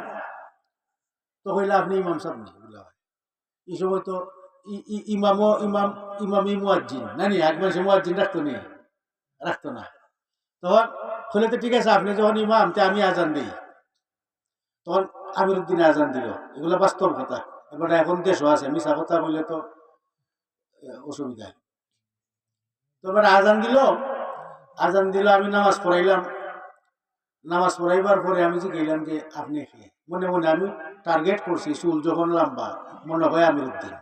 তো হইলে আপনি ইমাম সাহেব নেই বলে হয়। এই সময় তো ইমামি মুয়াজ্জিন নানি, এক মাসে মুয়াজ্জিন রাখতো নি, রাখতো না। তখন হলে তো ঠিক আছে, আপনি যখন ইমাম তে আমি আজান দিই, তখন আমিরউদ্দিন আজান দিল। এগুলো বাস্তব কথা। এবার এখন দেশও আছে, মিশা কথা বললে তো অসুবিধা। তো এবার আজান দিল, আমি নামাজ পড়াইলাম। নামাজ পড়াইবার পরে আমি যে গেলাম যে আপনি মনে মনে আমি টার্গেট করছি, চুল যখন লম্বা মনে হয় আমিরউদ্দিন।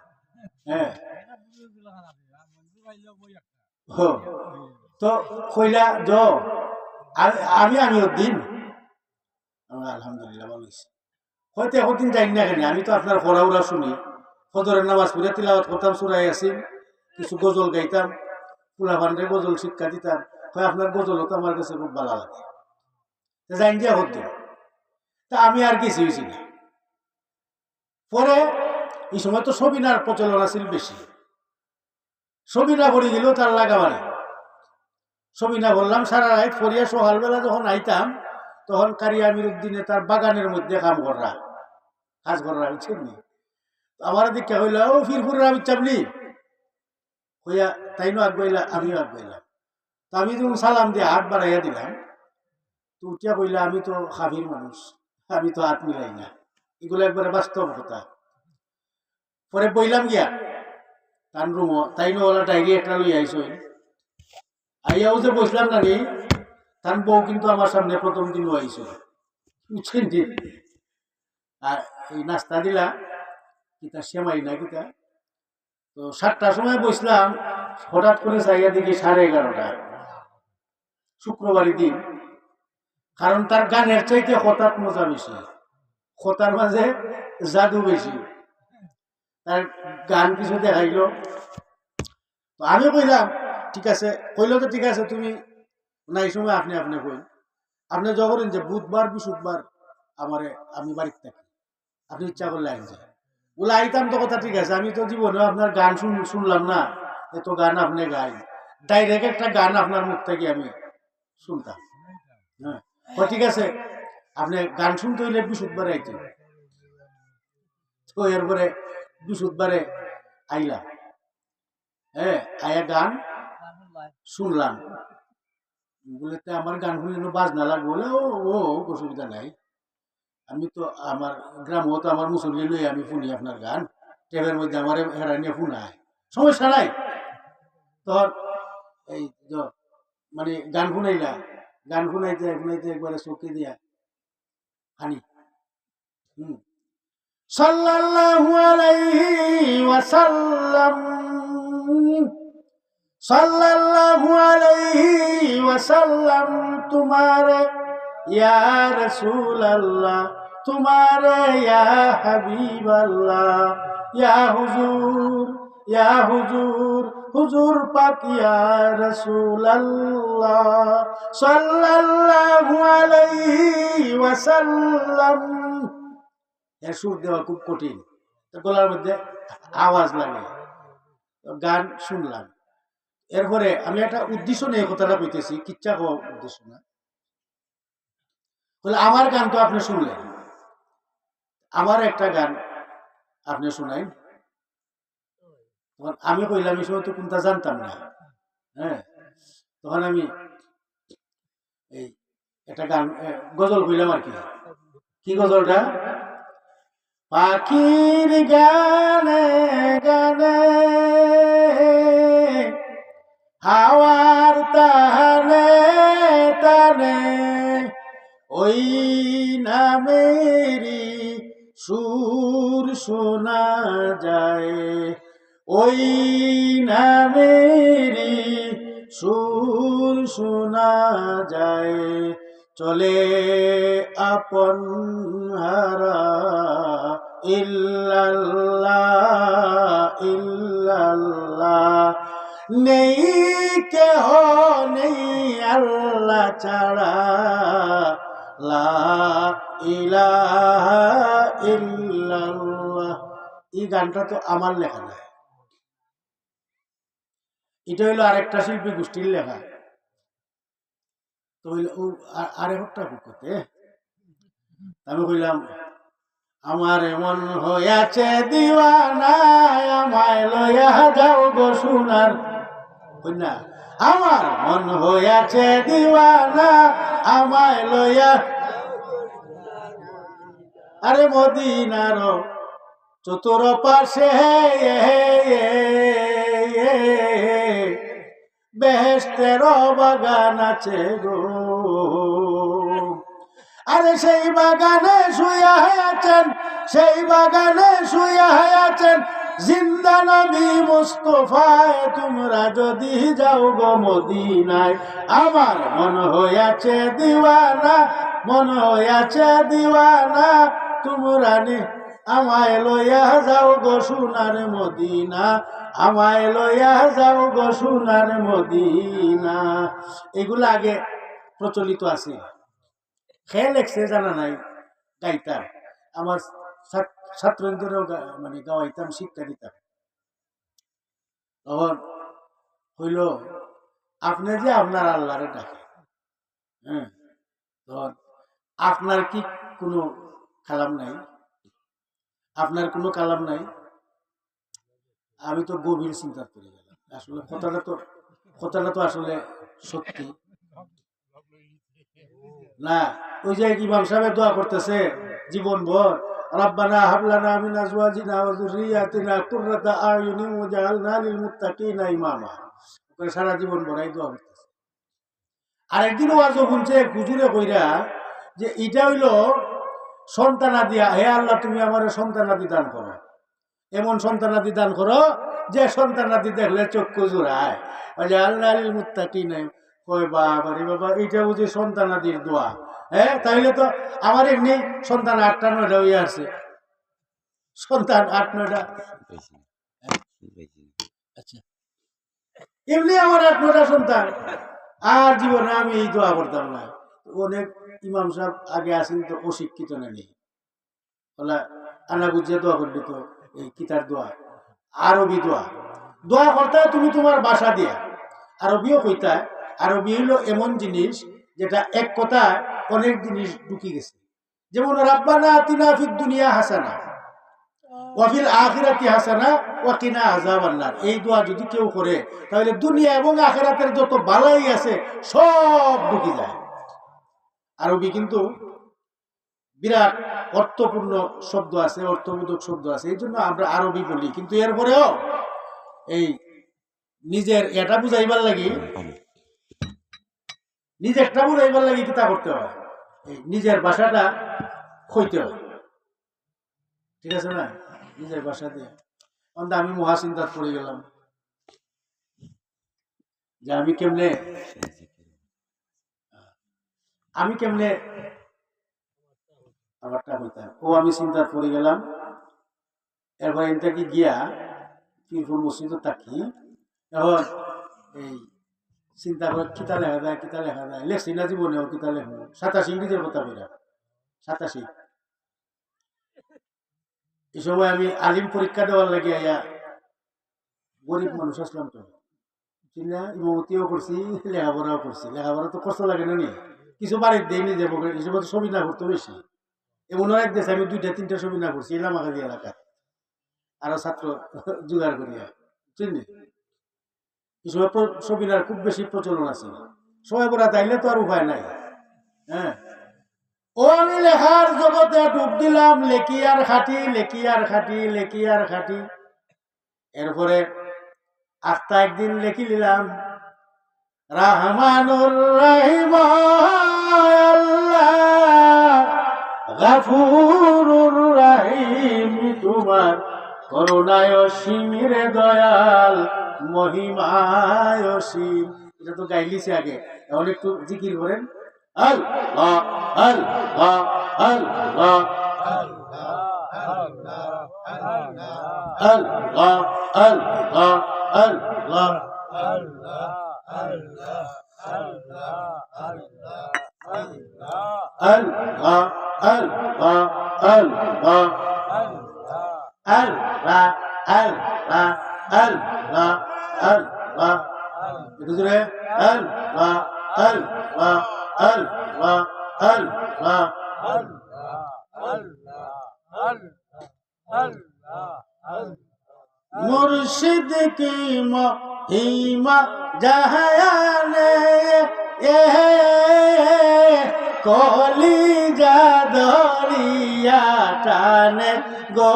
হ্যাঁ, তো কইলা জ আমি আমিরউদ্দিন। আলহামদুলিল্লাহ ভালো হয়েছে। হয়তো একদিন যাই না কেন, আমি তো আপনার পড়াউড়া শুনি। ফজরের নামাজ পড়ে তিলাওয়াত করতাম, সূরা ইয়াসিন, কিছু গজল গাইতাম, পোলাপানরে গজল শিক্ষা দিতাম। হয় আপনার গজল তো আমার কাছে খুব ভালো লাগে, যাই দিয়া হতো। তা আমি আর কিছু হয়েছি না। পরে এই সময় তো সবিনার প্রচলন আছিল বেশি। সবিনা পড়ে গেল তার লাগাবারে। সবিনা বললাম সারা রাত পড়িয়া সকালবেলা যখন আইতাম, তখন কারি আমিরউদ্দিনে তার বাগানের মধ্যে কাজ করা বুঝছেন নি। আমার দিকে হইল ও ফিরপুরের আমি চাপলি হইয়া, তাইনো আগাইলা, আমিও আগাইলাম। তো আমি যখন সালাম দিয়ে হাত বাড়াইয়া দিলাম, তো উঠিয়া কইলা আমি তো হাফির মানুষ, আমি তো হাত মিলাই না। এগুলো একবারে বাস্তব কথা। পরে বইলাম গিয়া তান রুম, তাইনো ওলা ডায়েরি একটা লই আইস। আইয়াও যে বসলাম নাকি, তার বউ কিন্তু আমার সামনে প্রথম দিন আইসো, বুঝছেন? আর এই নাস্তা দিলা কিতা সেমাই না কিতা। তো 7টার সময় বসলাম, হঠাৎ করে চাইয়া দেখি 11:30, শুক্রবারের দিন। কারণ তার গানের চাইতে হঠাৎ মজা বেশি, কথার মাঝে জাদু বেশি। তার গান কিছু দেখাইল। তো আমি কইলাম ঠিক আছে, কইল তো ঠিক আছে তুমি না, এই সময় আপনি কইন, আপনি যখন যে বুধবার বৃহস্পতিবার আমারে আমি বাড়িতে থাকি, আপনি ইচ্ছা করলে আইন যায় বলে আইতাম। তো কথা ঠিক আছে, আমি তো জীবনে আপনার গান শুনলাম না, এত গান আপনি গাই, ডাইরেক্ট একটা গান আপনার মুখ থেকে আমি শুনতাম। হ্যাঁ, ঠিক আছে, আপনি গান শুনতে হইলে বৃহস্পতিবারে আইতেন। তো এরপরে বৃহস্পতিবারে আইলাম। হ্যাঁ, আয়া গান শুনলাম। বলে আমার গান শুনে বাজনা লাগবে বলে, ও অসুবিধা নাই, আমি তো আমার গ্রামও তো আমার মুসল্লি লই আমি শুনি আপনার গান, টেপের মধ্যে আমার হেরা নিয়ে শুনায়, সমস্যা নাই। তখন এই মানে গান শুনাইলা, গান শুনাইতে শুনাইতে একবারে চোখে দিয়া হানি। সাল্লাল্লাহু আলাইহি ওয়াসাল্লাম, সাল্লাল্লাহু আলাইহি ওয়াসাল্লাম, तुम्हारे या रसूल अल्लाह, तुम्हारे या हबीब अल्लाह, या हुजूर हुजूर पाक या रसूल अल्लाह सल्लल्लाहु अलैहि वसल्लम। এর সুর দেওয়া খুব কঠিন, গলার মধ্যে আওয়াজ লাগে। গান শুনলাম, এরপরে আমি একটা উদ্দেশ্য নিয়ে কথাটা কইতেছি, কিচ্ছা হওয়া উদ্দেশ্য না। বলে আমার গান তো আপনি শুনলেন, আমার একটা গান আপনি শোনাই। তখন আমি কইলাম এই সময় তো কোনটা জানতাম না। হ্যাঁ, তখন আমি এই একটা গান গজল কইলাম আর কি। কি গজলটা? পাখির গানে গানে হাওয়ার তানে তানে ওই নামেরই সুর শোনা যায়, ওই নামেরই সুর শোনা যায়, চলে আপন হারা ইল্লাল্লাহ ইল্লাল্লাহ, নেই কেহ নেই আল্লাহ ছাড়া, লা ইলাহা ইল্লাল্লাহ। এই গানটা তো আমার লেখা না, এটা হইলো আরেকটা শিল্পী গোষ্ঠীর লেখা। তো আরেকটা করতে আমি কইলাম, আমার এমন হইয়াছে দিওয়ানা, আমায় লইয়া যাও গো সোনার, না আমার মন হইয়াছে দিওয়ানা, আমায় লইয়া আরে মদিনার চতুর পাশে বেহেশতের বাগান আছে গো, আরে সেই বাগানে শুয়া আছেন, সেই বাগানে শুয়া আছেন জিন্দা নবী মুস্তাফায়, তোমরা যদি যাও গো মদিনায়, আমার মন হইয়াছে দিওয়ানা, মন হইয়াছে দিওয়ানা, তোমরা আমায় লইয়া যাও গো সোনার মদিনা, আমায় লইয়া যাও গো সোনার মদিনা। এগুলো আগে প্রচলিত আছে, খেয়ে লেখছে জানা নাই, গাইতাম আমার ছাত্রদেরও মানে গাওয়াইতাম, শিক্ষা দিতাম। তখন হইল আপনি যে আপনার আল্লাহরে ডাকে, হ্যাঁ, তখন আপনার কি কোনো কালাম নাই? আপনার কোনো কালাম নাই? আমি তো গভীর চিন্তা করে গেলাম, আসলে কথাটা তো আসলে সত্যি না। ওই যে ইমাম সাহেব দোয়া করতেছে জীবন ভর, রব্বানা হাব লানা মিন আজওয়াজিনা ওয়া যুররিয়াতিনা কুররাতা আয়ুনিন ওয়াজআলনা লিল মুত্তাকিনা ইমামা, ওকে সারা জীবন ভরাই দোয়া করতেছে। আরেকদিন ওয়াজও শুনছে হুজুরে কইরা যে এটা হইল সন্তানাদি, হে আল্লাহ তুমি আমার সন্তানাদি দান করো, এমন সন্তানাদি দান করো যে সন্তানাদি দেখলে চক্ষু জোড়ায়, ওয়াজআলনা লিল মুত্তাকিনা। কই বাবা রে বাবা, এইটা বুঝি সন্তানাদির দোয়া? হ্যাঁ, তাইলে তো আমার এমনি সন্তান 8টা 9টা হয়ে আসছে, সন্তান 8 9টা। আচ্ছা, এমনি আমার 8 9টা সন্তান, আর জীবনে আমি এই দোয়া করতাম না। অনেক ইমাম সাহেব আগে আসেন তো অশিক্ষিত নেই, বলা আনা বুঝিয়ে দোয়া করলি তো এই কিতার দোয়া, আরবি দোয়া দোয়া করতে তুমি তোমার ভাষা দিয়া, আরবিও কইতা। আরবি হইল এমন জিনিস যেটা এক কথা অনেক জিনিস ঢুকি গেছে, যেমন রাব্বানা আতিনা ফিদ দুনিয়া হাসানা ওয়া ফিল আখিরাতি হাসানা ওয়া কিনা আযাবান নার। এই দোয়া যদি কেউ করে তাহলে দুনিয়া এবং আখিরাতের যত বালাই আছে সব ঢুকি যায়। আরবি কিন্তু বিরাট অর্থপূর্ণ শব্দ আছে, অর্থবোধক শব্দ আছে, এই জন্য আমরা আরবি বলি। কিন্তু এরপরেও এই নিজের এটা বুঝাইবার লাগি নিজেরটা বুঝাইবার লাগে কিতা করতে হয়, এই নিজের ভাষাটা হইতে হয়, ঠিক আছে না? নিজের ভাষা দিয়ে অন্ধ আমি মহাচিন্তাত পড়ে গেলাম যে আমি কেমনে আমারটা হইতাম, ও আমি চিন্তাত পড়ে গেলাম। এরপর এনটাকে গিয়া পীরপুর মসজিদে থাকি, এখন এই চিন্তা করে কিতা লেখা যায় লেখছি না জীবনেও কিতা লেখব 87 ইংরেজির কথা বইরা 87। এই সময় আমি আলিম পরীক্ষা দেওয়ার লাগে গরিব মানুষ আসলাম তো চিনা, ইমামতিও করছি, লেখাপড়াও করছি। লেখাপড়া তো কষ্ট লাগে না নি, কিছু বাড়ির দেয় নিজে এই সময় ছবি না করতে বেশি। এমন এক দেশে আমি 2-3টা ছবি না করছি এলামাকাদি এলাকায়, আরো ছাত্র জোগাড় করিয়া, চিনি এই সময় ছবিনার খুব বেশি প্রচলন আছে। সবাই পড়া তাইলে তো আর উপায় নাই। হ্যাঁ, ও আমি লেখার জগতে ডুব দিলাম, লেখি আর খাটি। এরপরে আস্তা একদিন লেখি নিলাম রাহমানুর রহিম আল্লাহ গাফুরুর রহিম, তোমার করুণায় অসীম রে দয়াল, মহিমায় অসীম। এটা তো গাইলিছে আগে, এখন একটু জিকির করেন আল্লাহ আল্লাহ আল্লাহ আল্লাহ আল্লাহ আল্লাহ আল্লাহ আল্লাহ আল্লাহ আল্লাহ আল্লাহ আল্লাহ আল্লাহ, একটু জোরে আল্লাহ আল্লাহ আল্লাহ আল্লাহ। মুর্শিদ কি মহিমা জাহানে কলি দরিয়া টানে গো,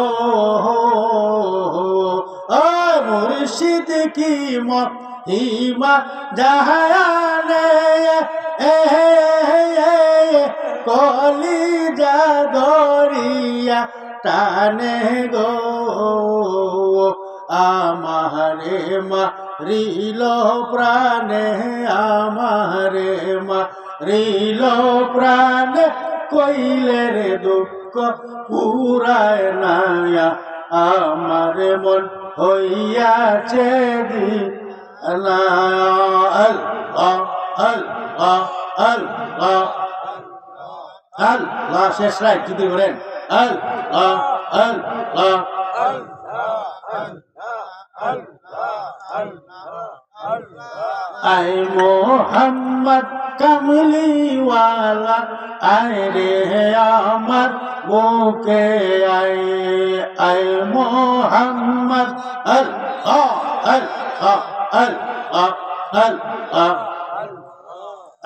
ও মুর্শিদ কি মহিমা জাহানে কলি দরিয়া টানে গো, আমারে মারিল প্রাণে, আমারে মারিল প্রাণে, কইলে রে দুঃখ পুরায় নায়া, আমার মন হইয়াছে দিনা। আল্লাহ আল্লাহ আল্লাহ আল্লাহ, শেষ রায় যদি করেন আল্লাহ আল্লাহ আয় মোহাম্মদ কামলিওয়ালা, আয় রে আমার বুকে আয়, আয় মোহাম্মদ আল্লাহ আল্লাহ আল্লাহ আল্লাহ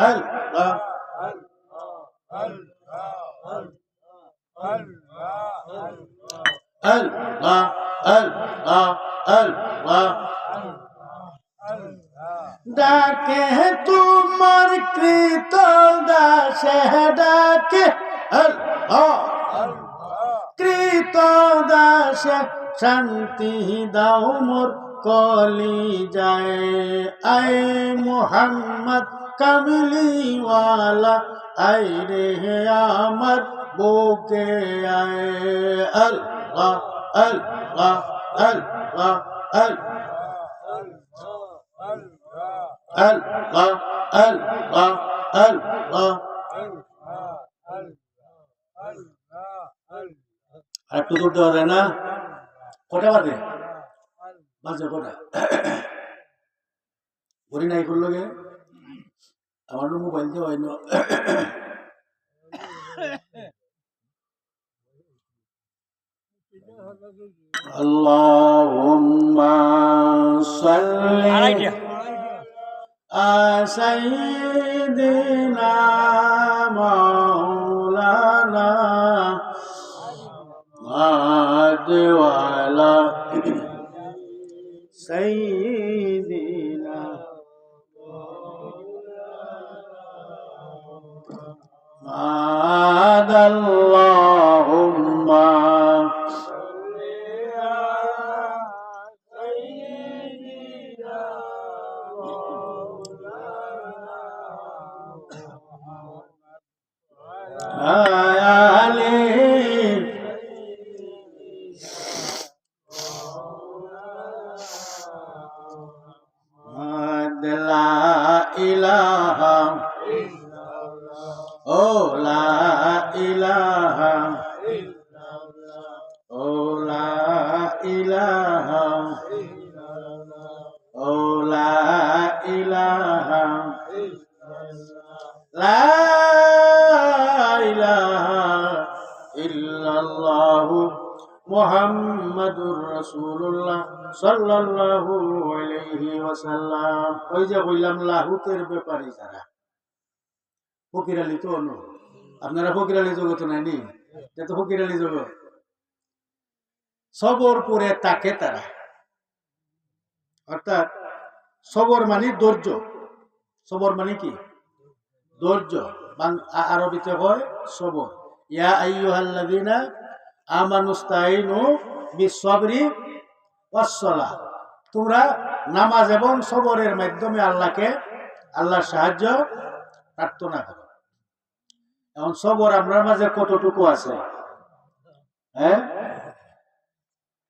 আল্লাহ আল্লাহ আল্লাহ আল্লাহ। ডাকে তোমার কৃত দাসে ডাকে আল্লাহ, কৃত দাসে শান্তি দাও মোর কলি যায়, আয় মুহাম্মদ কামলিওয়ালা, আয় রে আমার বুকে আয়, আল্লাহ আল্লাহ আল্লাহ আল্লাহ আল্লাহ আল্লাহ। আর একটু দূর দেওয়া যায় না? কটা বাজে? বাজে কটা? ঘড়ি নাই করলো গে, আমার মোবাইল দিয়ে হয় না। আল্লাহুম্মা সাল্লি সাইয়্যিদিনা মাওলানা মাদওয়ালা সাইয়্যিদিনা লা ইলাহা ও লা ইলাহা ও লা ইলাহা ও লা ইলাহা লা ইলাহা ইল্লাল্লাহু মুহাম্মাদুর রাসূলুল্লাহ সাল্লাল্লাহু আলাইহি ওয়াসাল্লাম। ওই যে বললাম লাহুতের ব্যাপারে যারা ফকির আলী তো অন্য, আপনারা ফকির আলী জগৎ নাইনি, এটা তো ফকির আলী জগৎ। সবর করে তাকে তারা, অর্থাৎ সবর মানে ধৈর্য। সবর মানে কি? ধৈর্য। আরবিতে হয় সবর। ইয়া আইয়ুহাল্লাযীনা আমানুস্তাইনু বিসসবরি ওয়াসসালাহ, তোমরা নামাজ এবং সবরের মাধ্যমে আল্লাহর সাহায্য প্রার্থনা করো। এখন সবর আপনার মাঝে কতটুকু আছে? হ্যাঁ,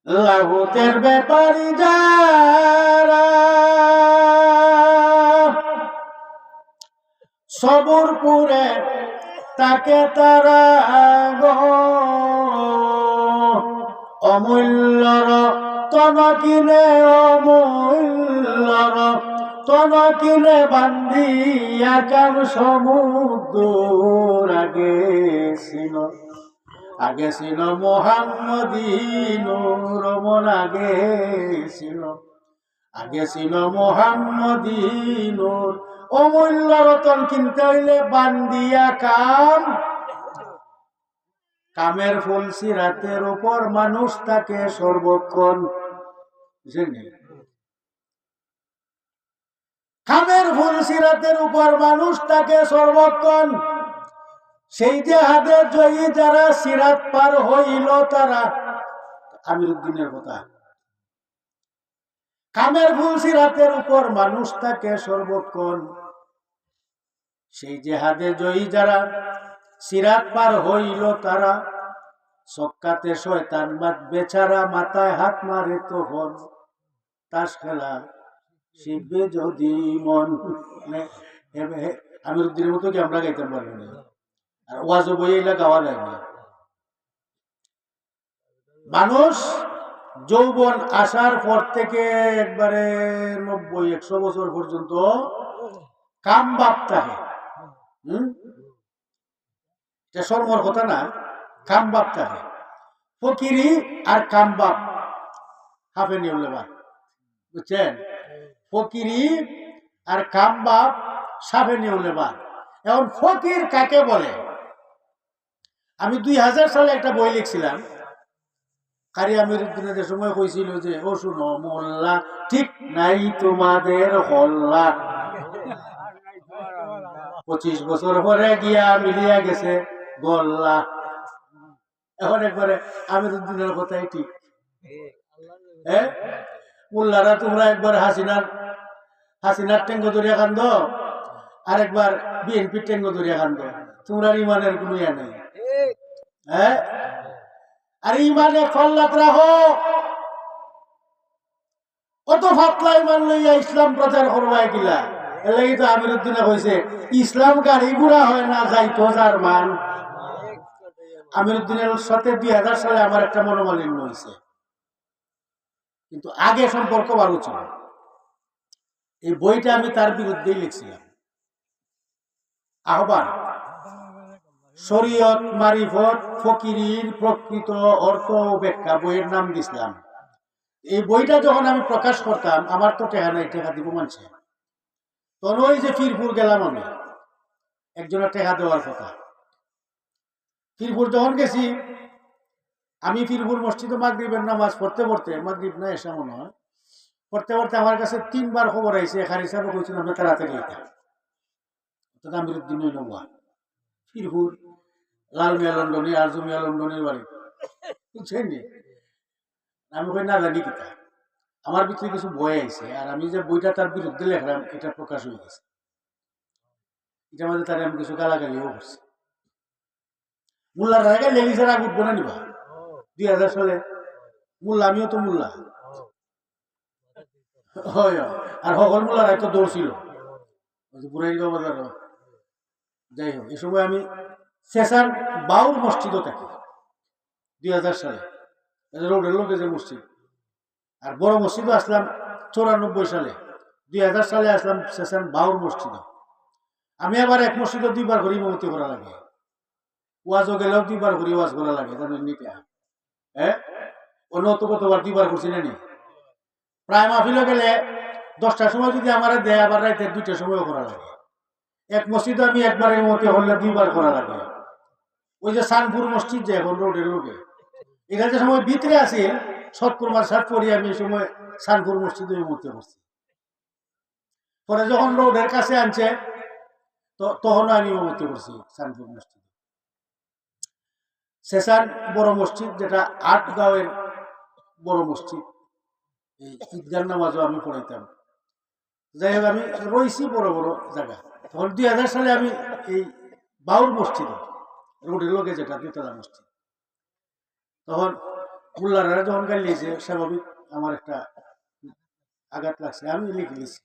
লাহুতের ব্যাপারী যারা সবর করে তাকে তারা অমূল্যর তনকিনে অমূল্যর তনকিনে বান্ধিয়া কার সমুদ্র আগে ছিল মোহাম্মদীনুর রমন আগে ছিল মোহাম্মদীনুর। অমূল্য রতন কিনতে হইলে বান্দিয়া কামের ফুল সিরাতের উপর মানুষ তাকে সর্বক্ষণ কামের ফুল সিরাতের উপর মানুষ তাকে সর্বক্ষণ। সেই যে হাতে জয়ী যারা সিরাত পার হইল তারা, আমিরুদ্দিনের কথা, কামের ফুল সিরাতের উপর মানুষ তাকে সর্বক্ষণ। সেই জেহাদে জয়ী যারা সিরাত পার হইল তারা, সক্কাতে শয়তান বেচারা মাথায় হাত মারে তখন তাস খেলা শিখবে যদি মন। আমিরুদ্দিনের মতো কি আমরা গাইতে পারবো না? আর ওয়াজও বই এগুলা গাওয়া যায় না। মানুষ যৌবন আসার পর থেকে একবারে 90-100 বছর পর্যন্ত কাম বাপ থাকে। এটা শর্মর কথা না, কাম বাপ থাকে। ফকিরি আর কাম বাপ হাফে নিয়ে বুঝছেন? ফকিরি আর কাম বাপ সাফে নিয়ে। এখন ফকির কাকে বলে? আমি 2000 সালে একটা বই লিখছিলাম। কারি আমিরুদ্দিনের সময় কইছিল যে, ও শুনো মোল্লা, ঠিক নাই তোমাদের হল্লা। 25 বছর পরে গিয়া মিলিয়া গেছে গল্লা। এখন একবারে আমিরুদ্দিনের কথাই ঠিক। হ্যাঁ, মোল্লারা তোমরা একবার হাসিনার টেঙ্গ ধরিয়া কান্দ, আর একবার বিএনপির টেঙ্গ ধরিয়া কান্দ। তোমরা ইমানের কোনো ইয়া নেই। হ্যাঁ, আর ইমানে খল্লাত রাখো। অত ফাতলা ইমান লইয়া ইসলাম প্রচার করবাই কিলা? এর লাগি তো আমিরুদ্দিনে কইছে ইসলাম গাড়ি ঘোড়া হয় না, যাইতো যার মান। আমিরুদ্দিনের সাথে 2000 সালে আমার একটা মনোমালিন্য হয়েছে, কিন্তু আগে সম্পর্ক ভালো ছিল। এই বইটা আমি তার বিরুদ্ধেই লিখছিলাম। আহ্বান, শরীয়ত মারিফত ফকিরির প্রকৃত অর্থ ব্যাখ্যা বইয়ের নাম দিছিলাম। এই বইটা যখন আমি প্রকাশ করতাম, আমার তো টেকা নাই, টেকা দিব মানছে। তখন ওই যে ফিরপুর গেলাম, আমি একজনের টেকা দেওয়ার কথা। ফিরপুর যখন গেছি, আমি ফিরপুর মসজিদে মাগরিবের নামাজ পড়তে পড়তে, মাগরিব না এসা মনে হয়, পড়তে পড়তে আমার কাছে 3 বার খবর আইছে। এখানে হিসাবে কইছিল আপনি তাড়াতাড়ি এটা আমিরুদ্দিন নৌয়া ফিরপুর লাল মিয়া লন্ডনী আর জমিয়া লন্ডনের বাড়ি, বুঝছেন? আমি কই না জানি কিতা, আমার ভিতরে কিছু বই আইছে। আর আমি যে বইটা তার বিরুদ্ধে লেখলাম, এটা প্রকাশ হয়ে গেছে। এটার মধ্যে তার আমি কিছু গালাগালিও করছি। মোল্লার রাগে লেগিসের আগ উঠবো না নিবা 2000 সালে। মোল্লা, আমিও তো মোল্লা। আর সকল মোলার এত দৌড় ছিল বুড়াইগাঁও বাজার। যাই হোক, এই সময় আমি সেশন বাউর মসজিদও থাকি 2000 সালে, রোডের লোকে যে মসজিদ। আর বড় মসজিদও আসলাম 94 সালে। 2000 সালে আসলাম সেশন বাউর মসজিদ। আমি আবার এক মসজিদে 2বার করে ইমামতি করা লাগে, ওয়াজও গেলেও 2বার করে ওয়াজ করা লাগে, জানেন নিটা। হ্যাঁ, অন্য তো কতবার 2বার করছি না নি। প্রায় মাহফিলে গেলে 10টার সময় যদি আমার দেয়, আবার রাতে 2টার সময়ও করা লাগে। এক মসজিদে আমি একবার ইমামতি হলে 2বার করা লাগে। ওই যে সানপুর মসজিদ যে এখন রোডের লোকে, এখানে যে সময় ভিতরে আসি সৎপুর মাসাদ পড়ি, আমি এই সময় সানপুর মসজিদে ইমামতি করছি। পরে যখন রোডের কাছে আনছে তখন আমি ইমামতি করছি সানপুর মসজিদ। সেশন বড় মসজিদ, যেটা 8 গাঁওয়ের বড় মসজিদ, এই ঈদগার নামাজও আমি পড়াইতাম। যাই হোক, আমি রয়েছি বড় বড় জায়গা। তখন 2000 সালে আমি এই বাউর মসজিদে, রোডের লোকে যেটা 2তলা মসজিদ, তখন মোল্লারা যখন গাড়ি লিয়েছে, স্বাভাবিক আমার একটা আঘাত লাগছে, আমি লিখে লিছি।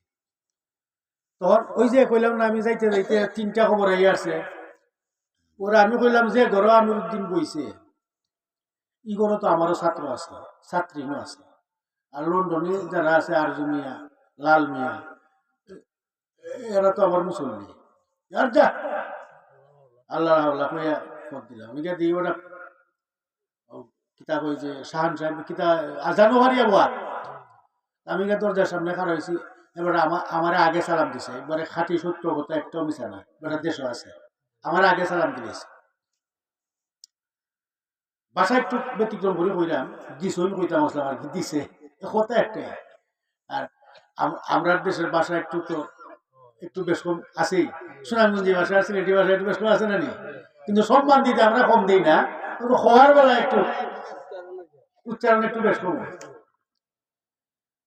তখন ওই যে কইলাম না, আমি যাইতে যাইতে 3টা খবর আই আসছে। ওরা আমি কইলাম যে ঘর আমিরউদ্দিন বইছে, ই ঘর তো আমারও ছাত্র আছে, ছাত্রীও আছে। আর লন্ডনে যারা আছে, আরজু মিয়া, লাল মিয়া, এরা তো আমার মুসল্লি। আর যা আল্লাহ আল্লাহ কইয়া ফোন দিলাম। আমি দিই ওটা কিতাব, ওই যে শাহান সাহেব কিতা আজানো হারিয়া বোয়া। আমি দরজার সামনে খাড়া হয়েছি। এবারে আমার আগে সালাম দিছে, একবারে খাঁটি সত্য কথা, একটাও মিশা না, এবারে দেশও আছে। আমার আগে সালাম দিয়েছে। বাসা একটু ব্যতিক্রম করে কইলাম, দিছই কইতাম আসলাম আর কি, দিছে কথা একটাই। আর আমরা দেশের ভাষা একটু তো একটু বেশ কম আছেই। সুনামগঞ্জি ভাষা, সিলেটি ভাষা একটু বেশ কম আছে না নি? কিন্তু সম্মান দিতে আমরা কম দিই না, কিন্তু হওয়ার বেলা একটু উচ্চারণ একটু বেশ কম।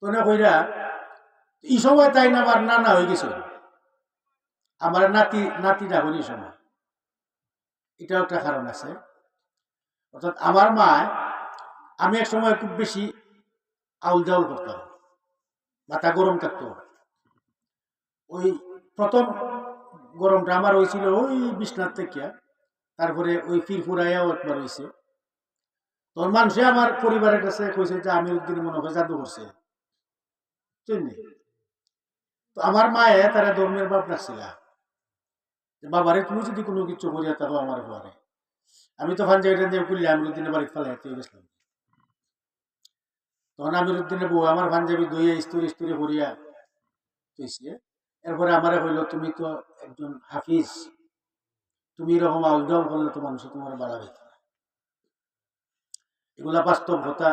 তোনে কইরা এই সময় তাই না আমার নানা হয়ে গেছে, আমার নাতিটা হইল এই সময়। এটাও একটা কারণ আছে। অর্থাৎ আমার মা, আমি এক সময় খুব বেশি আউল জাউল করতাম, মাথা গরম থাকতো। ওই প্রথম গরমটা আমার হয়েছিল ওই বিশ্বনাথ থেকে, তারপরে ওই ফিরফুরাইয়াও একবার হয়েছে। তখন মানুষে আমার পরিবারের কাছে কইছে যে আমিরউদ্দিন মনে হয় জাদু করছে। তো আমার মায়ে তারা ধর্মের বাপ রাখছিল, বাবারে তুমি যদি কোনো কিছু করিয়া থাকো আমার ঘরে। আমি তো পাঞ্জাবি টাঞ্জাবি করলে আমিরউদ্দিনের বাড়ি ফেলে গেছিলাম। তখন আমিরউদ্দিনের বউ আমার পাঞ্জাবি ধুইয়া ইস্তুরি ইস্তুরি করিয়া তুইছে। এরপরে আমারে কইল, তুমি তো একজন হাফিজ, তুমি এরকম আউলজাউল করলে তো মানুষ তোমার বাড়া হইত না। এগুলা বাস্তব কথা,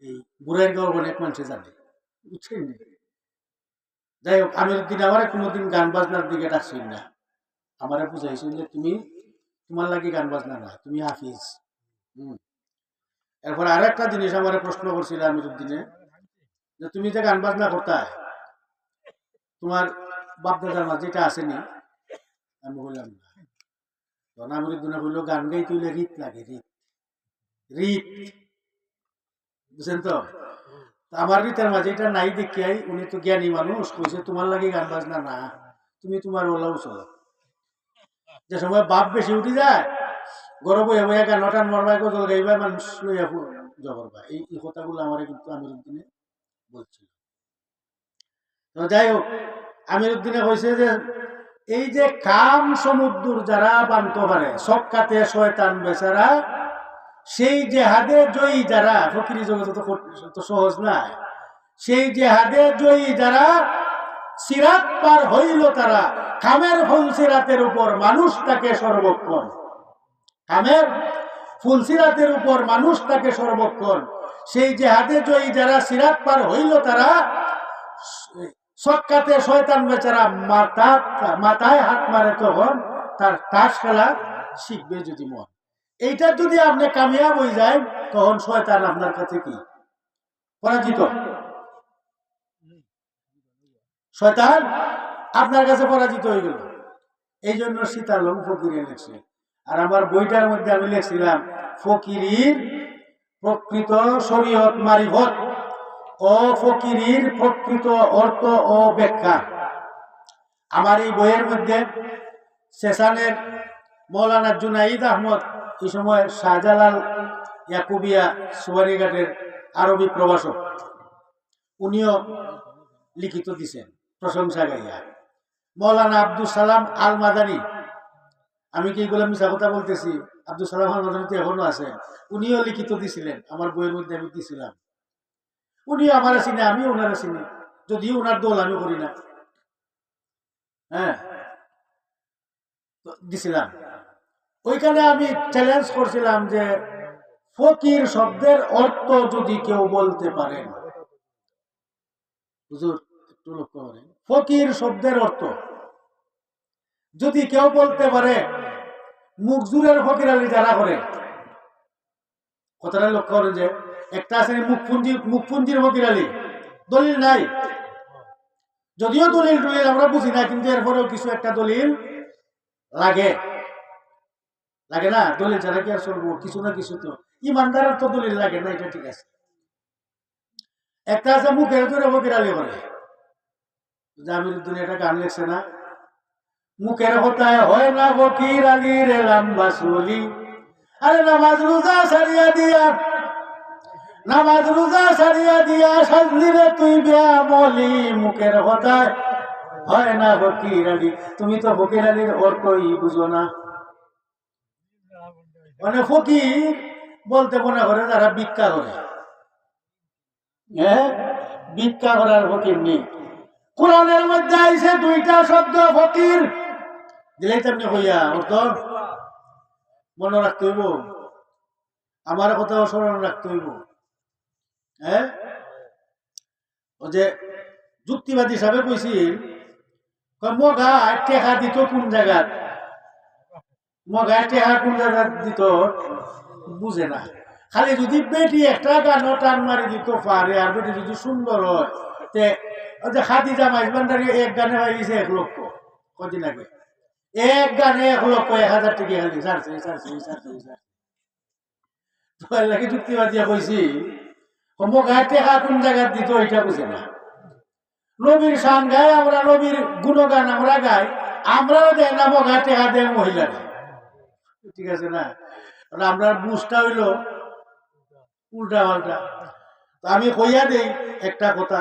এই বুড়াইর গাঁও অনেক মানুষে জানে, বুঝছেন? যাই হোক, আমিরউদ্দিন আমারে কোনোদিন গান বাজনার দিকে ডাকছেন না, আমারে বুঝাইছেন যে তুমি, তোমার লাগে গান বাজনা না, তুমি হাফিজ। এরপর আর একটা জিনিস আমার প্রশ্ন করছিল আমিরউদ্দিনে, যে তুমি যে গান বাজনা করতা, তোমার বাপদাদার মাঝে এটা আসেনি? আমি বললাম না। তখন আমিরউদ্দিনে বললো, গান গাই তুইলে রীত লাগে, রীত রীত, বুঝছেন তো? আমার রীতের মাঝে এটা নাই দেখিয়াই উনি তো জ্ঞানী মানুষ, কইছে তোমার লাগে গান বাজনা না, তুমি তোমার ওলাও চলো। যে সময় বাপ বেশি উঠি যায়, গরব হয়ে বইয়া গান টান মারবাই, গজল গাইবা, মানুষ লইয়া জগরবা, এই কথাগুলো আমার কিন্তু আমিরউদ্দিনে বলছিল। তো যাই হোক, আমিরউদ্দিনে কইছে যে এই যে কাম সমুদ্র যারা বানতে পারে, সবকাতে শয়তান বেচারা, সেই জেহাদে জয়ী যারা, ফকিরি জগৎ তো সহজ না, সেই জেহাদে জয়ী যারা, সিরাত পার হইল তারা, কামের ফুলসিরাতের উপর মানুষ তাকে সর্বক্ষণ, কামের ফুলসিরাতের উপর মানুষ তাকে সর্বক্ষণ, সেই জেহাদে জয়ী যারা, সিরাত পার হইল তারা, সক্কাতে শয়তান বেচারা মাথায় হাত মারে, তখন তার তাস খেলা শিখবে যদি মন। এইটা যদি আপনি কামিয়াব হয়ে যায়, তখন শয়তান আপনার কাছে কি পরাজিত, শয়তান আপনার কাছে পরাজিত হয়ে গেল। এই জন্য সীতালম ফকিরে লেখছে। আর আমার বইটার মধ্যে আমি লিখছিলাম, ফকিরির প্রকৃত শরীয়ত মারিফত, ও ফকিরির প্রকৃত অর্থ ও ব্যাখ্যা। আমার এই বইয়ের মধ্যে সেশনের মৌলানা জুনাইদ আহমদ, এই সময় শাহজালাল ইয়াকুবিয়া সুবারিঘাটের আরবি প্রভাষক, উনিও লিখিত দিছেন প্রশংসা গাইয়া। মৌলানা আব্দুল সালাম আল মাদানী, আমি কি এগুলো মিশা কথা বলতেছি? আব্দুল সালাম আল মাদানী তো এখনো আছে, উনিও লিখিত দিছিলেন আমার বইয়ের মধ্যে, আমি দিছিলাম। উনিও আমার চিনে, আমি ওনারা চিনি, যদিও ওনার দোল আমি করি না। হ্যাঁ, দিছিলাম। ওইখানে আমি চ্যালেঞ্জ করছিলাম যে ফকির শব্দের অর্থ যদি কেউ বলতে পারেন, হুজুর একটু লক্ষ্য করেন, ফকির শব্দের অর্থ যদি কেউ বলতে পারে, মুখজুরের ফকির আলী যারা করে, কথাটা লক্ষ্য করেন যে একটা আছে মুখপুঞ্জির ফকির আলী, দলিল নাই, যদিও দলিল টলিল আমরা বুঝি না, কিন্তু এরপরেও কিছু একটা দলিল লাগে, লাগে না? দলিল ছাড়া কি আর চলবো? কিছু না কিছু তো ইমানদারের তো দলিল লাগে না, এটা ঠিক আছে। একটা আছে মুখের ধরে ফকির আলী করে, জামির উদ্দিন একটা গান লেখছে না, মুখের হতায় হয় না ফকির আলী রে লম্বা চুলি, আরে নামাজ রোজা সারিয়া দিয়া, নামাজ রোজা সারিয়া দিয়া সাজলি রে তুই ব্যামলি, মুখের হতায় হয় না ফকির আলী। তুমি তো ফকির আলীর অর্থই বুঝো না। মানে ফকির বলতে মনে করে যারা ভিক্ষা করে, হ্যাঁ, ভিক্ষা করার ফকির নেই। কোরআনের মধ্যে আইছে দুইটা শব্দ ফকির, দিলেই তেমনি হইয়া অর্থ মনে রাখতে হইব, আমার কথাও স্মরণ রাখতে হইব। হ্যাঁ, ও যে যুক্তিবাদী হিসাবে কইছিল, মগায় টেকা দিত কোন জায়গাত, মগায় টেকা কোন জায়গাত দিত বুঝে না। খালি যদি বেটি একটা গানও টান মারি দিত পারে, আর বেটি যদি সুন্দর হয়, তে খাদিজা মাইজ ভান্ডারি এক গানে পাইছে 1 লক্ষ, কদিন আগে এক গানে 1 লক্ষ 1000 টাকা খালি ছাড়ছে ছাড়ছে ছাড়ছে ছাড়ছে। লাগে যুক্তিবাদিয়া কইছি, মগায় টেকা কোন জায়গাত দিত এটা বুঝে না। নবীর শান গায় আমরা, নবীর গুণগান আমরা গাই, আমরাও দেয় না মগায় টেকা দেয় মহিলারা, ঠিক আছে না? আমরা বুঝটা হইল উল্টা পাল্টা। আমি কইয়া দেই একটা কথা,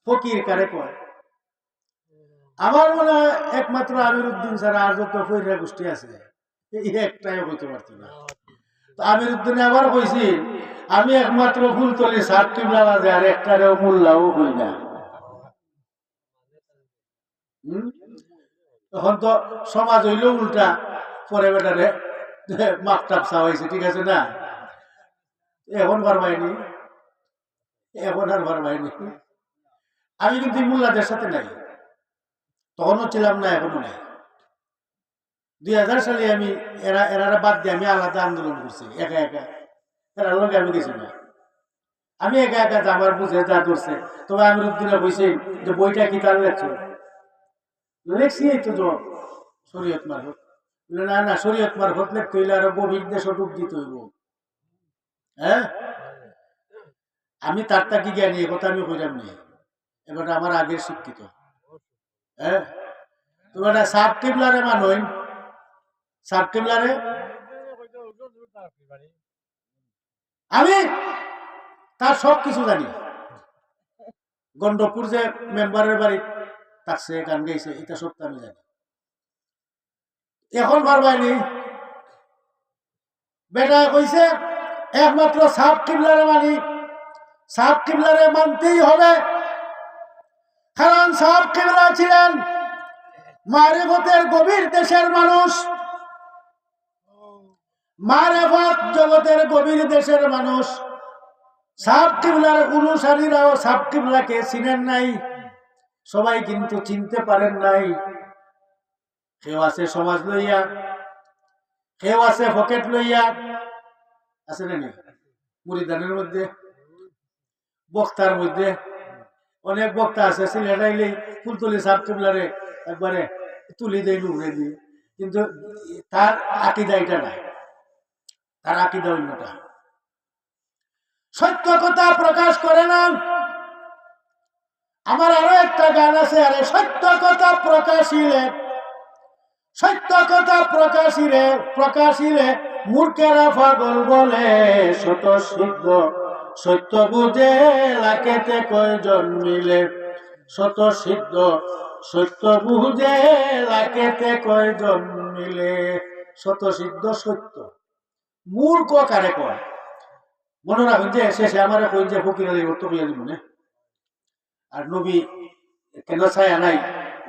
ফকির কারে কয়? আমার মনে হয় একমাত্র আমির উদ্দিন ছাড়া আর যত ফইরা গোষ্ঠী আছে এই একটাই হইতে পারত না। তো আমির উদ্দিনে আবার কইছি, আমি একমাত্র ফুলতলি সাত কিবলা বাজে, আর একটারেও মোল্লাও হই না। তখন তো সমাজ হইল উল্টা, পরে বেটারে মাপটাপ চাওয়াইছে, ঠিক আছে না? এখন পারবাইনি, এখন আর পারবাইনি। আমি কিন্তু মোল্লাদের সাথে নাই, তখনও ছিলাম না, এখনো নাই। 2000 সালে আমি এরা বাদ দিয়ে আমি আলাদা আন্দোলন করছি, একা একা, এরা লোক আমি গেছি না, আমি একা একা আমার বুঝে যা করছে। তবে আমির উদ্দিনে কইছি যে বইটা কি তার লেখছো? লেখছি এই তো শরীয়ত মারফত। না না, শরীয়ত মারফত লেখতে হইলে আরো গভীর দেশে ডুব দিতে হইব। হ্যাঁ, আমি তার তাকি জ্ঞানী, এ কথা আমি কইলাম নি, এবার আমার আগের শিক্ষিত। হ্যাঁ, তোমার সাব কিবলারে মানুষ, সাব কিবলারে আমি তার সব কিছু জানি। গন্ডপুর যে মেম্বারের বাড়ি থাকছে, গান গাইছে, এটা সব আমি জানি। এখন পারবাইনি, বেটা কইছে একমাত্র সাব কিবলারে মানি, সাব কিবলারে মানতেই হবে, কারণ সাব কিবলা ছিলেন মারিফতের গভীর দেশের মানুষ, মারিফত জগতের গভীর দেশের মানুষ। সাব কিবলার অনুসারীরাও সাব কিবলাকে চিনেন নাই, সবাই কিন্তু চিনতে পারেন নাই। কেউ আছে সমাজ লইয়া, কেউ আছে পকেট লইয়া, আছে না মুরিদানের মধ্যে, বক্তার মধ্যে অনেক বক্তা আছে, সিলেট আইলেই ফুলতলি সাব কিবলারে একবারে তুলি দেয় ডুবরে দিয়ে, কিন্তু তার আকিদা এটা নাই, তার আকিদা অন্যটা। সত্য কথা প্রকাশ করে না। আমার আরো একটা গান আছে, আরে সত্য কথা প্রকাশিলে, সত্য কথা প্রকাশিলে মূর্খেরা পাগল বলে, শত সিদ্ধ সত্য বুঝে লাখেতে কয়জন মিলে, শত সিদ্ধ সত্য বুঝে লাখেতে কয়জন মিলে। শত সিদ্ধ সত্য মূর্খ কারে কয়? মনে রাখুন যে শেষে আমার কই যে ফকির আলী তো বইয়া দিব না। আর নবী কেন ছায়া নাই,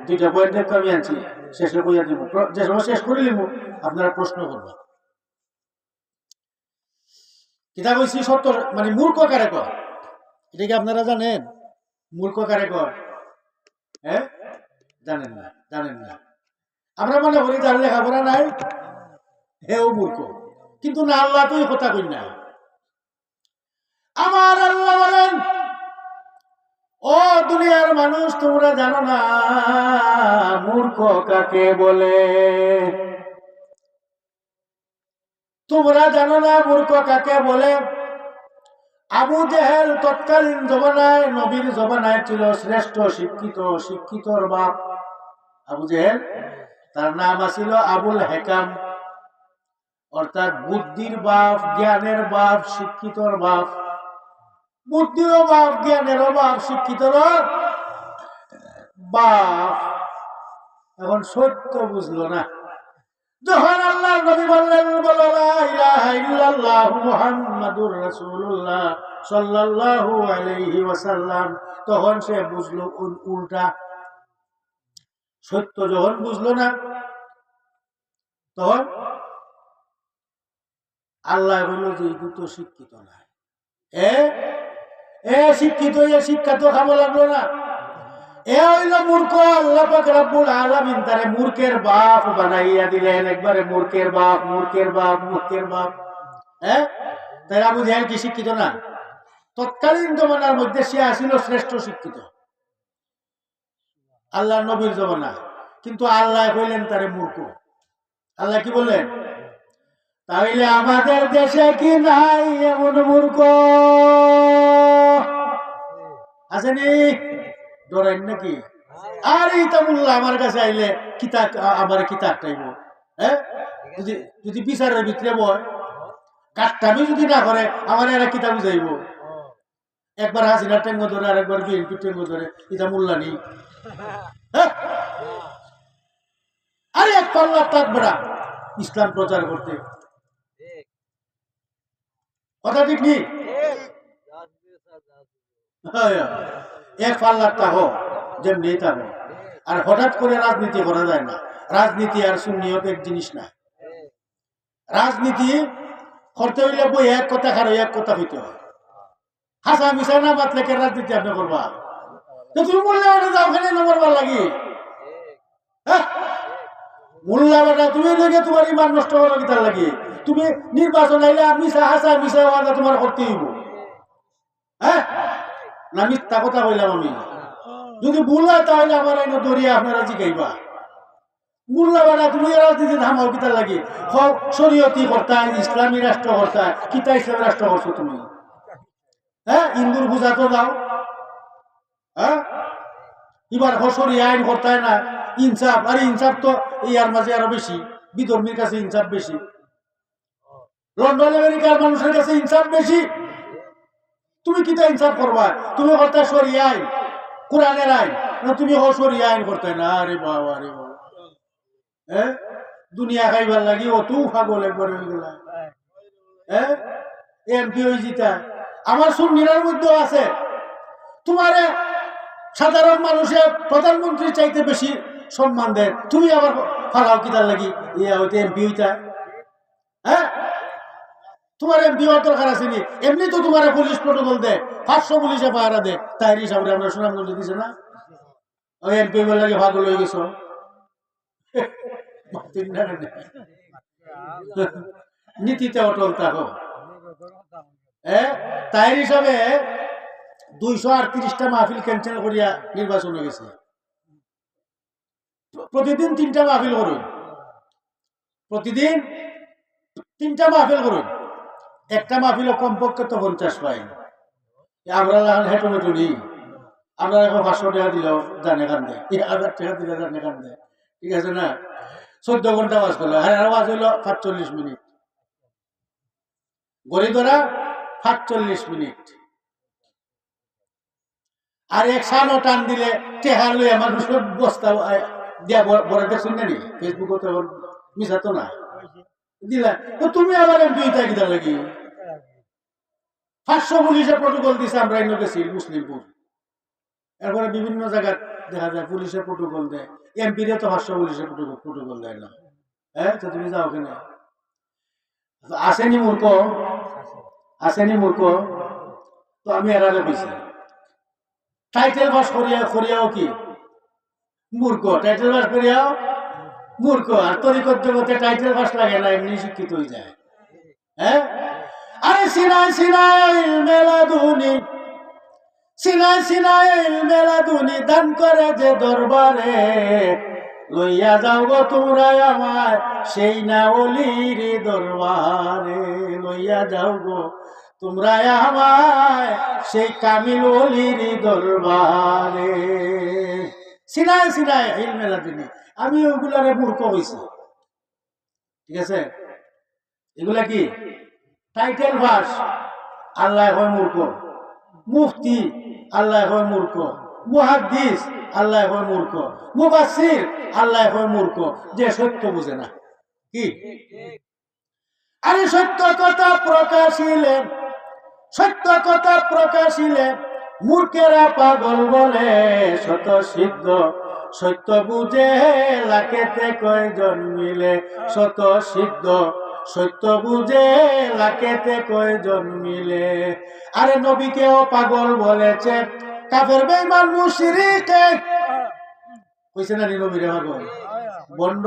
দুইটা বইয়ের দেখতে আমি আনছি, শেষে বইয়া দিব। যে সময় শেষ করে নিব আপনারা প্রশ্ন করবেন। কিতাব বলছি সত্য মানে মূর্খ কারে কয়, এটা কি আপনারা জানেন? মূর্খ কারে কয়? হ্যাঁ, জানেন না, জানেন না। আমরা মনে করি যার লেখাপড়া নাই হেও মূর্খ, কিন্তু না, আল্লাহ তো এই কথা কই না। আমার আল্লাহ বলেন, ও দুনিয়ার মানুষ, তোমরা জানো না মূর্খ কাকে বলে? তোমরা জানো না মূর্খ কাকে বলে? আবু জেহেল তৎকালীন জমানায়, নবীর জমানায় ছিল শ্রেষ্ঠ শিক্ষিত, শিক্ষিতর বাপ আবু জেহেল। তার নাম আছিল আবুল হেকাম, অর্থাৎ বুদ্ধির বাপ, জ্ঞানের বাপ, শিক্ষিতর বাপ। বুদ্ধিরও বাপ, জ্ঞানেরও বাপ, শিক্ষিতর বাপ। এখন সত্য বুঝলো না। যখন আল্লাহ নবী বললেন, বলো লা ইলাহা ইল্লাল্লাহু মুহাম্মাদুর রাসূলুল্লাহ সাল্লাল্লাহু আলাইহি ওয়াসাল্লাম, তখন সে বুঝলো উল্টা। সত্য যখন বুঝলো না, তখন আল্লাহ বলল যে এই তো শিক্ষিত না, শিক্ষিত শিক্ষা তো খাবো লাগলো না, এ হইল মূর্খ। আল্লাহ পাক রব্বুল আলামিন তারে মূর্খের বাপ বানাইয়া দিলেন, একবারে মূর্খের বাপ, মূর্খের বাপ, মূর্খের বাপ। তাই আবু জাহেল কি শিক্ষিত না? তৎকালীন জমানার মধ্যে সে আসিল শ্রেষ্ঠ শিক্ষিত, আল্লাহ নবীর জমানা, কিন্তু আল্লাহ কইলেন তারে মূর্খ। আল্লাহ কি বললেন? তাইলে আমাদের দেশে কি নাই এমন মূর্খ? আসেনি? ডরাইন নাকি? আর ইতামুল্লাহ আমার কাছে আইলে কিতাব, আমার কিতাব চাইব। যদি বিচারের ভিতরে বয় কাটটামি যদি না করে, আমার এরা কিতাব বুঝাইব। একবার হাসিনা টেঙ্গ ধরে, আর একবার বিএনপি টেঙ্গ ধরে, ইতামুল্লাহ নেই। আরে এক পাল্লা থাকবে না ইসলাম প্রচার করতে, কথা ঠিক নেই? এক পাল্লার থাকো যেমনি থাকো। আর হঠাৎ করে রাজনীতি করা যায় না। রাজনীতি আর সুন্নিয়ত এক জিনিস না। রাজনীতি করতে হইলে বই এক কথা খারো, এক কথা হইতে হয়। হাসা মিশা না বাতলে কে রাজনীতি আপনি করবা? তুমি মোল্লা বেটা যাও, ওখানে নম্বর লাগি। মোল্লা বেটা তুমি লেগে তোমার ইমান নষ্ট করা কি তার লাগে? তুমি নির্বাচন আইলে মিশা হাসা মিশা ওয়াদা তোমার করতে হইব। না মিথ্যা কথা কইলাম আমি? যদি ভুল হয় তাহলে আমার এই দরিয়া আপনারা জিগাইবা। মোল্লা বেটা তুমি রাজনীতি থামাও কি তার লাগে? শরীয়তি কর্তা, ইসলামী রাষ্ট্র কর্তা, কিতা ইসলামী রাষ্ট্র করছো তুমি? হিন্দুর পূজা তো দাও। এবার হসরি আইন করতে না, ইনসাফ। আর ইনসাফ তো ইয়ার মাঝে আরো বেশি, বিধর্মীর কাছে ইনসাফ বেশি, লন্ডন আমেরিকার মানুষের কাছে ইনসাফ বেশি। তুমি কিতা ইনসাফ করবা? তুমি করতে সরি আইন, কোরআনের আইন, তুমি হসরি আইন করতে না। আরে বাবা, আরে বাবা, দুনিয়া খাইবার লাগি অত পাগল একবার হয়ে গেল। এমপি হয়ে জিতা আমার সুন্নিরার মধ্যেও আছে। তোমারে সাধারণ মানুষের প্রধানমন্ত্রীর চাইতে বেশি সম্মান দেয়, তুমি আবার ফালাও কিতার লাগি ইয়া হইতে এমপি হইতা? তোমার এমপি হওয়ার দরকার আছে নি? এমনি তো তোমার পুলিশ প্রটোকল দেয়, 500 পুলিশে পাহারা দেয়। তাই হিসাবে আমরা সুনামগঞ্জ দিছে না, ওই এমপি বলে লাগে পাগল হয়ে গেছো। নীতিতে অটল থাকো। তাই হিসাবে 238টা মাহফিল ক্যান্সেল করিয়া নির্বাচন হয়ে গেছে। প্রতিদিন 3টা মাহফিল করুন, প্রতিদিন 3টা মাহফিল করুন। একটা মাহফিল কমপক্ষে তো 50 পাই। আমরা হেঁটো মেটো নিই, আমরা এখন 500 টাকা দিল জানে কান্দে, 1000 টাকা দিলে জানে কান্দে, ঠিক আছে না? 14 ঘন্টা ওয়াজ করলো, আর ওয়াজ হইলো 45 মিনিট, গড়ি ধরা 45 মিনিট। আর এক সানো টান দিলে টেহার লইয়া মানুষ বস্তা দিয়া বড় শুনে নি ফেসবুকে তো মিশা তো না দিলা, তো তুমি আবার এমপি কিটা লাগি 500 পুলিশের প্রটোকল দিছে, আমরা এনে গেছি মুসলিমপুর, এরপরে বিভিন্ন জায়গায় দেখা যায় পুলিশের প্রটোকল দেয়, এমপিরে তো 500 পুলিশের প্রটোকল দেয় না। হ্যাঁ, তো তুমি যাও কেন? আসেনি মূর্খ, আসেনি মূর্খ, তো আমি এরারে কইছি টাইটেল পাস করিয়াও কি মূর্খ, টাইটেল পাস করিয়াও মূর্খ, আর তরিকত জগতে টাইটেল পাস লাগে না, এমনি শিক্ষিত হয়ে যায়। হ্যাঁ, আরে সিনাই সিনাই মেলাদুনি, সিনাই সিনাই মেলাদুনি দান করে যে দরবারে, লইয়া যাও গো তোমরা আমায় সেই না অলির দরবারে, লইয়া যাও গো তোমরা আমায় সেই কামিল অলির দরবারে। সিনাই সিনাই ইল মেলাদুনি, আমি ওগুলারে মূর্খ হইছি, ঠিক আছে? এগুলা কি টাইটেল ভাস, আল্লাহ হয় মূর্খ, মুফতি আল্লাহ হয় মূর্খ, মুহাদ্দিস আল্লাহ হয় মূর্খ, মুফাসসির আল্লাহ হয় মূর্খ, যে সত্য বুঝে না। কি আরে সত্য কথা প্রকাশিলে, সত্য কথা প্রকাশিলে মূর্খেরা পাগল বলে, শত সিদ্ধ সত্য বুঝে লাখেতে কয়জন মিলে, শত সিদ্ধ সত্য বুঝে লাখেতে কয়জন মিলে। আরে নবীকেও পাগল বলেছে কাফের বেঈমান মুশরিক, কইছে না নবীরে পাগল বন্ড,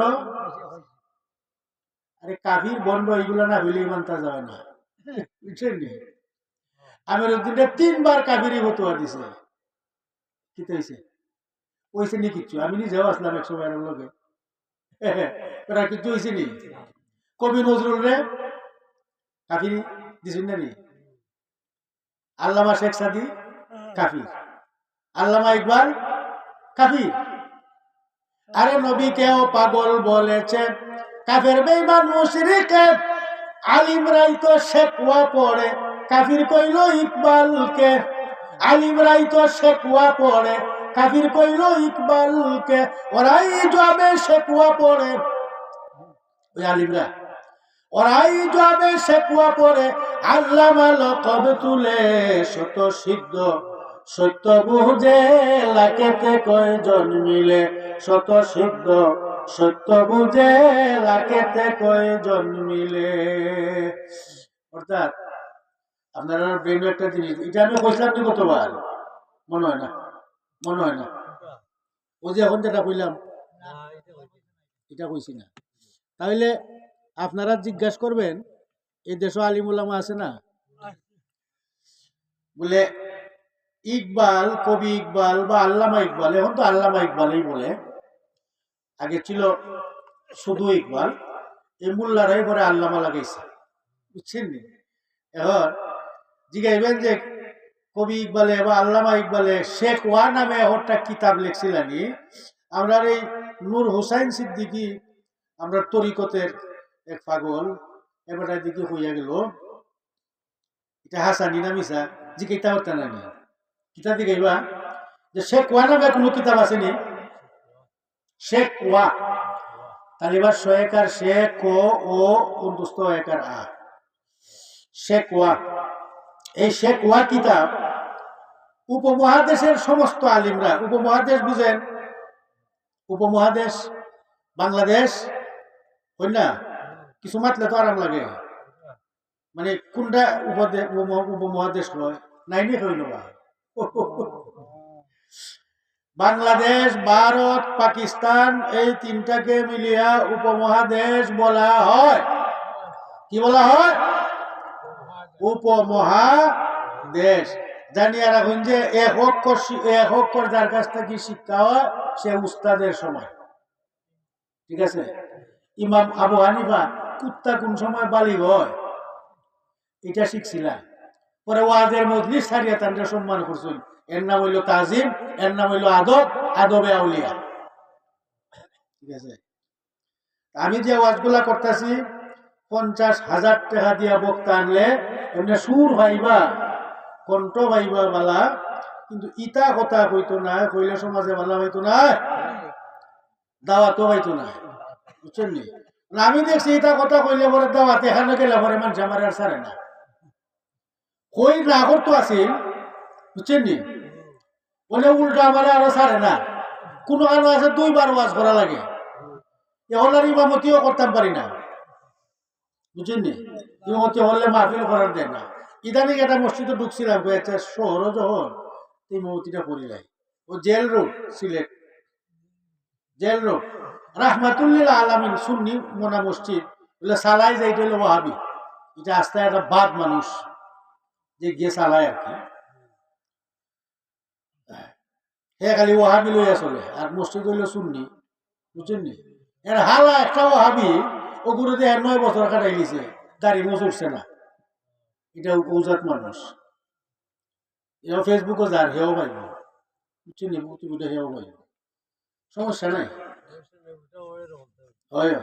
আরে কাফির বন্ড এগুলা না হইলে মানতে যাবে না, বুঝছেন? আমির উদ্দিনে 3 বার কাফিরি ফতোয়া দিছে, কি হইছে? হইছে নি কিচ্ছু? আমি নিজেও আসলাম 100 বারের লগে, ওরা কিছু হইছে নি? কবি নজরুল রে কাফিরি দিছেন না নি? আল্লামা শেখ সাদি কাফির, আল্লামা ইকবাল কাফির। আরে নবীকেও পাগল বলেছে কাফের বেঈমান মুশরিক, আলিমরাই তো শেকওয়া পড়ে কাফির কইল ইকবালকে, আলিমরাই তো শেকওয়া পড়ে কাফির কইল ইকবালকে, ওরাই যাবে শেকওয়া পড়ে, ওই আলিমরা ওরাই যাবে শেকওয়া পড়ে, আল্লামা লকব তুলে, শত সিদ্ধ সত্য বুঝে লাখেতে কয়জন মিলে, শত সিদ্ধ সত্য বুঝে লাখেতে কয়জন মিলে। অর্থাৎ আপনারা ব্রেন একটা জিনিস, এটা আমি কইলাম নি কতবার, মনে হয় না, মনে হয় না, ও যে এখন যেটা কইলাম এটা কইছি না। তাহলে আপনারা জিজ্ঞাসা করবেন এই দেশে আলিম উলামা আছে না, বলে ইকবাল, কবি ইকবাল বা আল্লামা ইকবাল, এখন তো আল্লামা ইকবালই বলে, আগে ছিল শুধু ইকবাল, এই মোল্লারাই পরে আল্লামা লাগাইছে, বুঝছেন? এখন জিগাইবেন যে কবি ইকবালে বা আল্লামা ইকবালে শেখ ওয়া নামে একটা কিতাব লিখছিলানি, আমরা এই নূর হোসাইন সিদ্দিকী, আমরা তরিকতের এক পাগল, এবারটার দিকে হইয়া গেল, এটা হাসানি না মিশা যে কিতাব একটা নামি কিতাব দিকেইবা যে শেখ ওয়া নামে কোনো কিতাব আসেনি, শেখ ওয়া তালিবার শয়েকার শেখ ও অন্তস্থ একার আ, শেখ ওয়া, এই শেখ ওয়া কিতাব উপমহাদেশের সমস্ত আলিমরা, উপমহাদেশ বুঝেন, উপমহাদেশ বাংলাদেশ হই না, কিছু মাতলে তো আরাম লাগে, মানে কোনটা উপমহাদেশ হয় নাইনি হইল না, বাংলাদেশ, ভারত, পাকিস্তান এই তিনটাকে মিলিয়া উপমহাদেশ বলা হয়। কি বলা হয়? উপমহাদেশ। জানিয়া রাখুন যে এক অক্ষর যার কাছ থেকে শিক্ষা হয় সে উস্তাদের সময়, ঠিক আছে? ইমাম আবু হানিফা কুত্তা কোন সময় বালিগ হয় এটা শিখছিলাম, পরে ওয়াজের মজলিস ছাড়িয়া তাদের সম্মান করছেন। এর নাম হইল তাজিম, এর নাম হইল আদব, আদবে আউলিয়া। ঠিক আছে, আমি যে ওয়াজগুলা করতেছি 50,000 টাকা দিয়া বক্তা আনলে এমনি সুর ভাইবা, কণ্ঠ ভাইবা বালা, কিন্তু ইটা কথা কইতো না, কইলে সমাজে বালা হইতো না, দাওয়াতও হইতো না। বুঝছেন নি? আমি দেখছি ইটা কথা কইলে পরে দাওয়াত এখানে গেলে পরে মানুষ আমার আর ছাড়ে না। কই না করতো আসিল, বুঝছেন নি? বলে উল্টা আমার আরো ছাড়ে না। কোনো কারণ আছে 2 বার ওয়াজ করা লাগে, এখন আর ইমামতিও করতাম পারি না। বুঝছেন নি? ইমামতি হলে মাহফিল করার দেয় না। ইদানিং একটা মসজিদে ঢুকছিলাম, একটা শহরও যখন ইমামতিটা করি নাই। ও jail road, Sylhet jail road, রাহমাতুল্লিল আলামিন সুন্নি মোনা মসজিদ, বলে সালাই যাইতে হলো ওয়াহাবি। এটা আস্তে একটা বাদ মানুষ যে গিয়ে চালায় আর কি, হে খালি ওয়াহাবি লইয়া চলে, আর মসজিদ হইল সুন্নি। বুঝছেন নি? এর হালা একটা ওয়াহাবি ও গুরু দিয়ে 9 বছর কাটাই দিছে, গাড়ি মোচ উঠছে না। এটা উজাত মানুষ। এও ফেসবুকে যার হেও পাইব, বুঝছেন নি? মুক্তিটা হেও পাইব, সমস্যা নাই। হয়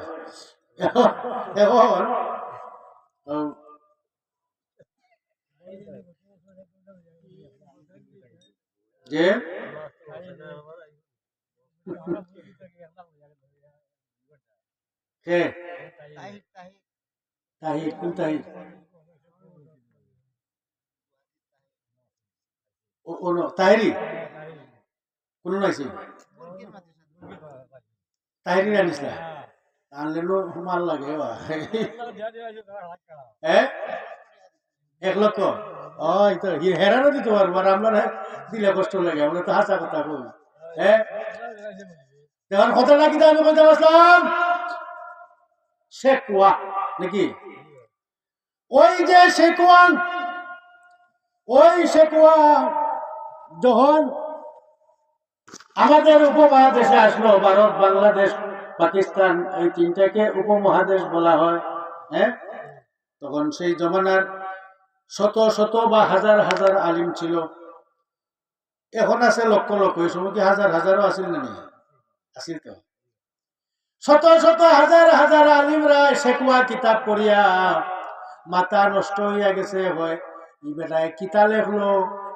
এখন যে কে তাহির, কোন তাহির? তাহিরি কোন নাইছে, তাহিরি আনিস না, আনলে মাল লাগে। হ্যাঁ 1 লক্ষ হেরানো দিতে পারবো, আর আমরা দিলে কষ্ট লাগে, আমরা তো হাসা কথা কই। হ্যাঁ দেওয়ার কথাটা কিন্তু আমি বলতে পারলাম শেখওয়া নাকি, ওই যে শেখওয়া, ওই শেখওয়া যখন আমাদের উপমহাদেশে আসলো, ভারত, বাংলাদেশ, পাকিস্তান, এই 3টাকে উপমহাদেশ বলা হয়। হ্যাঁ, তখন সেই জমানার শত শত বা হাজার হাজার আলিম ছিল। এখন আছে লক্ষ লক্ষ, এই সময় কি হাজার হাজারও আসিল না? আসিল তো। শত শত হাজার হাজার আলিমরা শেখওয়া কিতাব পড়িয়া মাথা নষ্ট হইয়া গেছে। হয় ই বেটায় কিতা লেখলো,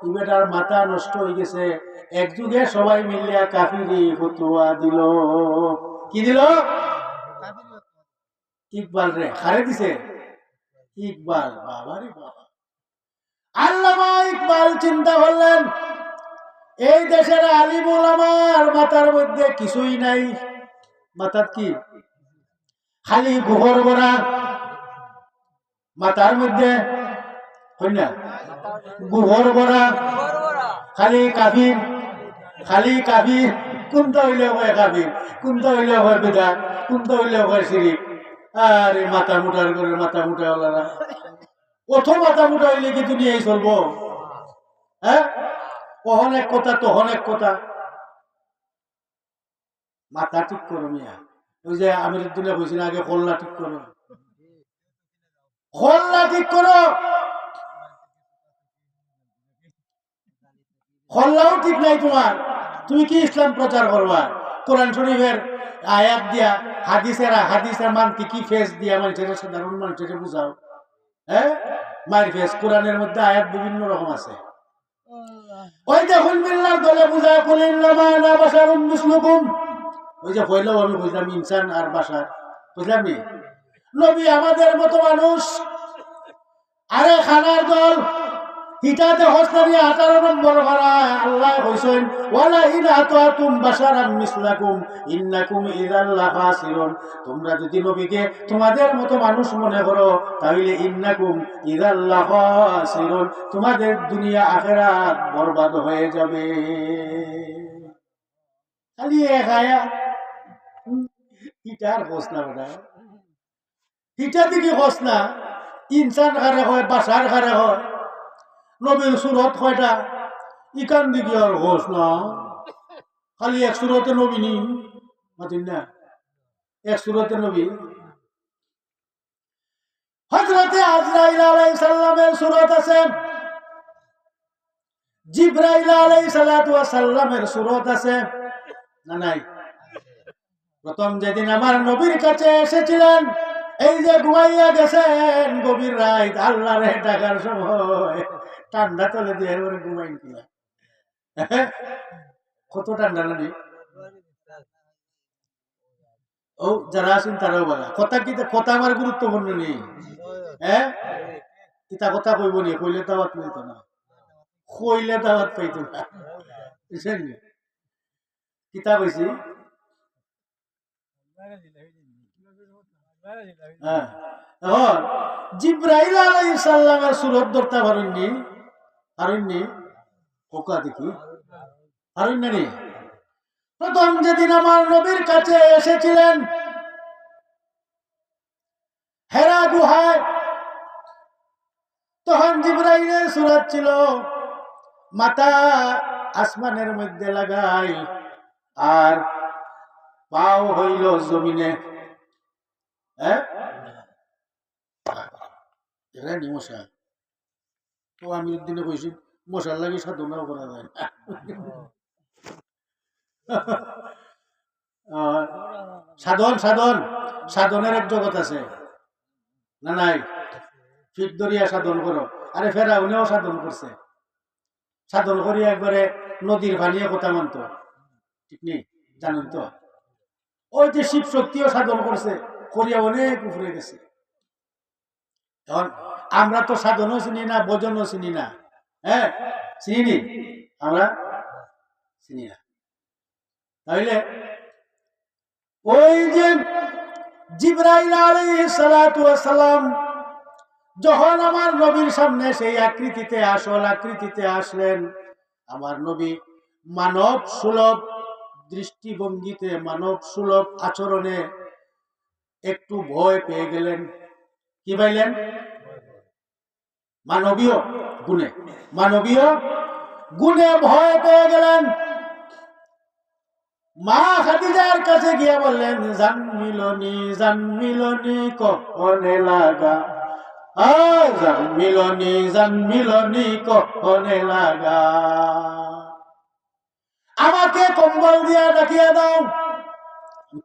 ই বেটার মাথা নষ্ট হয়ে গেছে। এক যুগে সবাই মিলিয়া কাফিরি ফতুয়া দিল। কি দিল? ইকবাল রে হারে দিছে। ইকবাল, বাবা রে বাবা। আল্লামা ইকবাল চিন্তা করলেন, এই দেশের আলিম ওলামার মাথার মধ্যে কিছুই নাই। মাথার কি? খালি গোবর ভরা মাথার মধ্যে, হয় না? গোবর ভরা, খালি কাবির, খালি কাবির। কোনটা হইলে হয় কাবির, কোনটা হইলে হয় বেদাত, কোনটা হইলে হয় শিরিক। আরে মাথা মুটার করে মাথা মুটা ওলারা, প্রথম মাথা মুটা হইলে কি দুনিয়ায় চলবো? হ্যাঁ, অনেক কথা তো অনেক কথা। মাথা ঠিক করো মিয়া। ওই যে আমির দুনিয়া কইছিল আগে কল্লা ঠিক করো, কল্লা ঠিক করো। কল্লাও ঠিক নাই তোমার, তুমি কি ইসলাম প্রচার করবা? কোরআন শরীফের আয়াত দিয়া, হাদিসের মানকে কি ফেস দিয়া মানুষের, সাধারণ মানুষের বুঝাও। হ্যাঁ, মায়ের ফেস কোরআনের মধ্যে আয়াত বিভিন্ন রকম আছে। ওই যে হুলমিল্লার দলে বুঝায় কুলিল্লামা না বাশারুম মিসলুকুম। ওই যে কইলাম আমি বুঝলাম ইনসান আর বাশার, বুঝলাম নি? নবী আমাদের মতো মানুষ। আরে খানার দল হিটাতে হস্তানি 18 নম্বর ভাড়ায় আল্লাহ কইছেন ওয়ালা ইন আতাতুম বাশারাম মিসলাকুম ইন্নাকুম ইযাল লাখাসিরুন। তোমরা যদি নবীকে তোমাদের মতো মানুষ মনে করো তাহলে ইন্নাকুম ইযাল লাখাসিরুন, তোমাদের দুনিয়া আখিরাত বরবাদ হয়ে যাবে। খালি এক আয়াত, হিটার ঘোষণা বেটা, হিটা দিকে ঘোষণা। ইনসান কারে হয়, বাশার কারে হয়, নবীর সুরত কয়টা, ইকান দিকে আর ঘোষ না। খালি এক সুরতে নবী নি মাতিন না, এক সুরতে নবী। হযরতে আজরাইল আলাইহিস সালামের সুরত আছে, জিবরাইল আলাইহিস সালাতু ওয়াস সালামের সূরত আছে না নাই? প্রথম যেদিন আমার নবীর কাছে এসেছিলেন, এই যে ঘুমাইয়া গেছেন গভীর রাত, আল্লাহরে ডাকার সময় ঠান্ডা তলে দিয়ে এরপরে ঘুমাইন কিনা। কত ঠান্ডা নানি? ও যারা আছেন তারাও বলা কথা কি কথা আমার গুরুত্বপূর্ণ নেই। হ্যাঁ, কিতা কথা কইব নি, কইলে দাওয়াত পাইতো না, কইলে দাওয়াত পাইতো না, বুঝছেন? কিতা কইছি? হ্যাঁ, এখন জিবরাইল আলাইহিস সালামের সূরত ধরতে পারেননি, পারেননি কোকা দেখি পারেননি। প্রথম যেদিন আমার নবীর কাছে এসেছিলেন হেরা গুহায়, তখন জিবরাইলের সূরত ছিল মাথা আসমানের মধ্যে লাগাই আর পাও হইল জমিনে। হ্যাঁ, মশা তো আমি একদিনে কইছি মশার লাগে সাধনাও করা যায় না। সাধন সাধন সাধনের এক জগৎ আছে না নাই? ফিট দরিয়া সাধন করো, আরে ফেরাউনেও সাধন করছে, সাধন করি একবারে নদীর পানিয়ে কথা মানত, ঠিক নেই? জানেন তো ওই যে শিব শক্তিও সাধন করছে, করিয়া অনেক উপরে গেছে। এখন আমরা তো সাধনও চিনি না, ভজনও চিনি না। হ্যাঁ, চিনি আমরা, চিনি না। তাইলে ওই যে জিবরাইল আলাইহিস সালাতু ওয়াস সালাম যখন আমার নবীর সামনে সেই আকৃতিতে, আসল আকৃতিতে আসলেন, আমার নবী মানব সুলভ দৃষ্টিভঙ্গিতে, মানব সুলভ আচরণে একটু ভয় পেয়ে গেলেন। কি পাইলেন? মানবীয় গুণে, মানবীয় গুণে ভয় পেয়ে গেলেন। মা খাদিজার কাছে গিয়া বললেন, জান মিলনি কখনে লাগা, জান মিলনি কখনে লাগা, আমাকে কম্বল দিয়া ডাকিয়া দাও।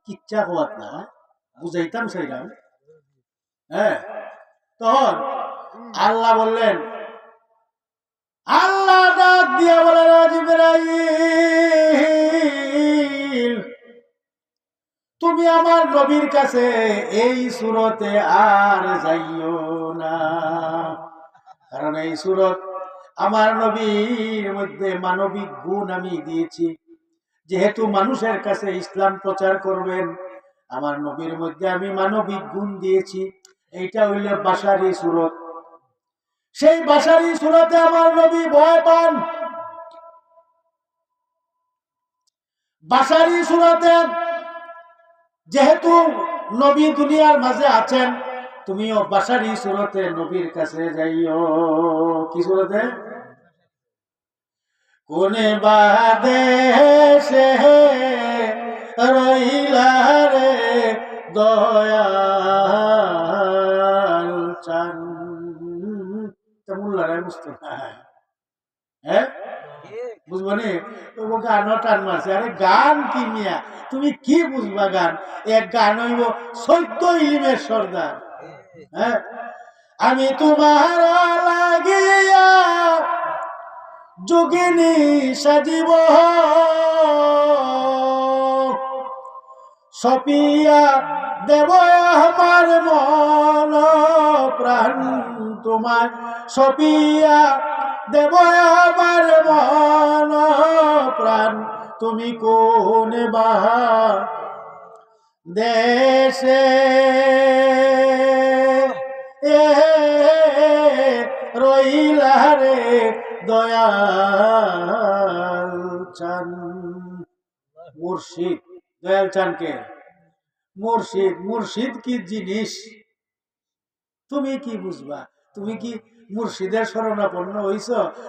কিচ্ছা হওয়াত না, বুঝাইতাম সেইরাম। হ্যাঁ, তখন আল্লাহ বললেন, আল্লাহ ডাক দিয়া বলেন, জিবরাইল তুমি আমার নবীর কাছে এই সূরতে আর যাইও না, কারণ এই সূরত আমার নবীর মধ্যে মানবিক গুণ আমি দিয়েছি। যেহেতু মানুষের কাছে ইসলাম প্রচার করবেন, আমার নবীর মধ্যে আমি মানবিক গুণ দিয়েছি। এইটা হইল বাশারি সূরত। সেই বাশারি সূরতে আমার নবী ভয় পান। বাশারি সূরতে যেহেতু নবী দুনিয়ার মাঝে আছেন, তুমিও বাশারি সূরতে নবীর কাছে যাইও। কি সূরতে? কোনে বাদেশে রইলা রে দয়াল চান, মুল্লারাই বুঝতো না। হ্যাঁ, বুঝবো নি? গানও টান মারছে। আরে গান কি মিয়া, তুমি কি বুঝবা গান? এক গান হইব 14 ইলিমের সর্দার। হ্যাঁ, আমি তোমার লাগিয়া যোগিনী সাজিব, সপিয়া দেব আমার মন প্রাণ, তোমার সপিয়া দেব আমার মন প্রাণ, তুমি কোন বাহা দেশে রইলা রে দয়াল চান। মুর্শিদ, দয়াল চানকে মুর্শিদ, মুর্শিদ কি জিনিস তুমি কি বুঝবা? তুমি কি মুর্শিদের শরণাপন্ন হইছ?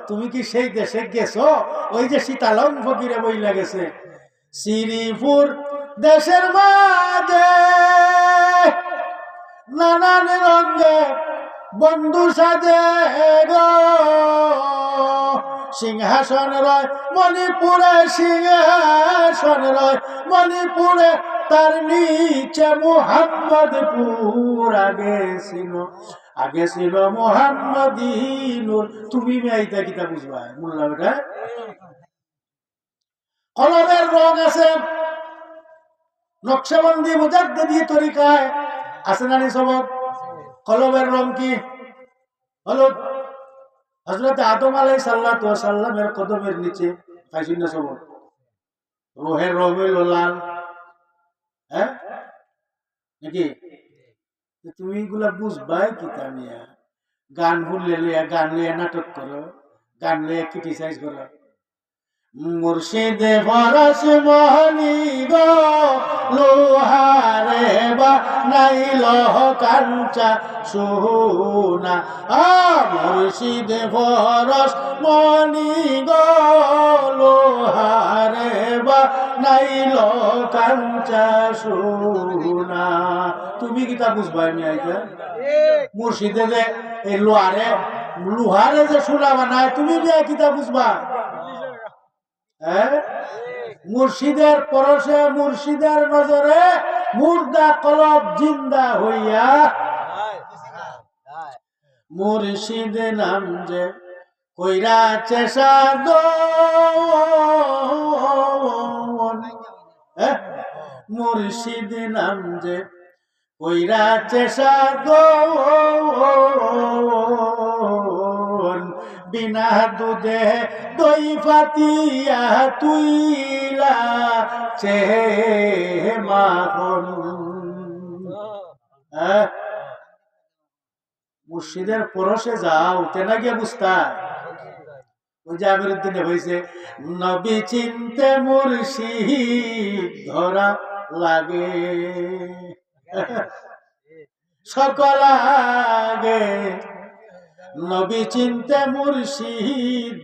তুমি কি সেই দেশে গেছো ওই যে সীতালং ফকিরে বইলা গেছে, শ্রীপুর দেশের মাঝে নানান রঙে বন্ধু সাজে গো, সিংহাসন রয় মণিপুরে সিংহাসন রয় মণিপুরে তার নিচে মুহাম্মদপুর আগে ছিল মুহাম্মদিনুর। তুমি মেয়েটা কিতা বুঝবা মোল্লা বেটা? কলমের রং আছে নকশবন্দি মুজাদ্দিদি তরিকায় আছে না নি সবক? কলমের রং কি? হলুদ। হযরত আদম আলাইহিস সালাতু ওয়াস সালামের কদমের নিচে পাইছেন না সবক? রোহের রং হইল লাল। হ্যাঁ নাকি? তুমি এগুলা বুঝবাই কিতা মিয়া? গান ভুললে লইয়া গান লইয়া নাটক করো, গান লইয়া ক্রিটিসাইজ করো। মুর্শিদে ফরস মোহনী গো লোহারে বা নাইল কাঞ্চা সোনা। মুর্শিদে ফরস মোহনী গো লোহারে বা নাইল কাঞ্চা সোনা। তুমি কিতা বুঝবা আমি আইতা? মুর্শিদে যে এই লোহারে যে সোনা বানায় তুমি কিতা বুঝবা? মুর্শিদের পরশে মুর্শিদের নজরে মুর্দা কলব জিন্দা হইয়া মুর্শিদ নাম যে কইরা চেষা মুর্শিদ নাম যে কইরা চেষা বিনা দুধে দই ফাতিয়া তুইলা চে মাখন। মুর্শিদের পরশে যাও তেনা গিয়ে বুঝতা। ওই যে আমির উদ্দিনে হয়েছে নবী চিনতে মুর্শিদ ধরা লাগে সকল আগে নবী চিনতে মুর্শিদ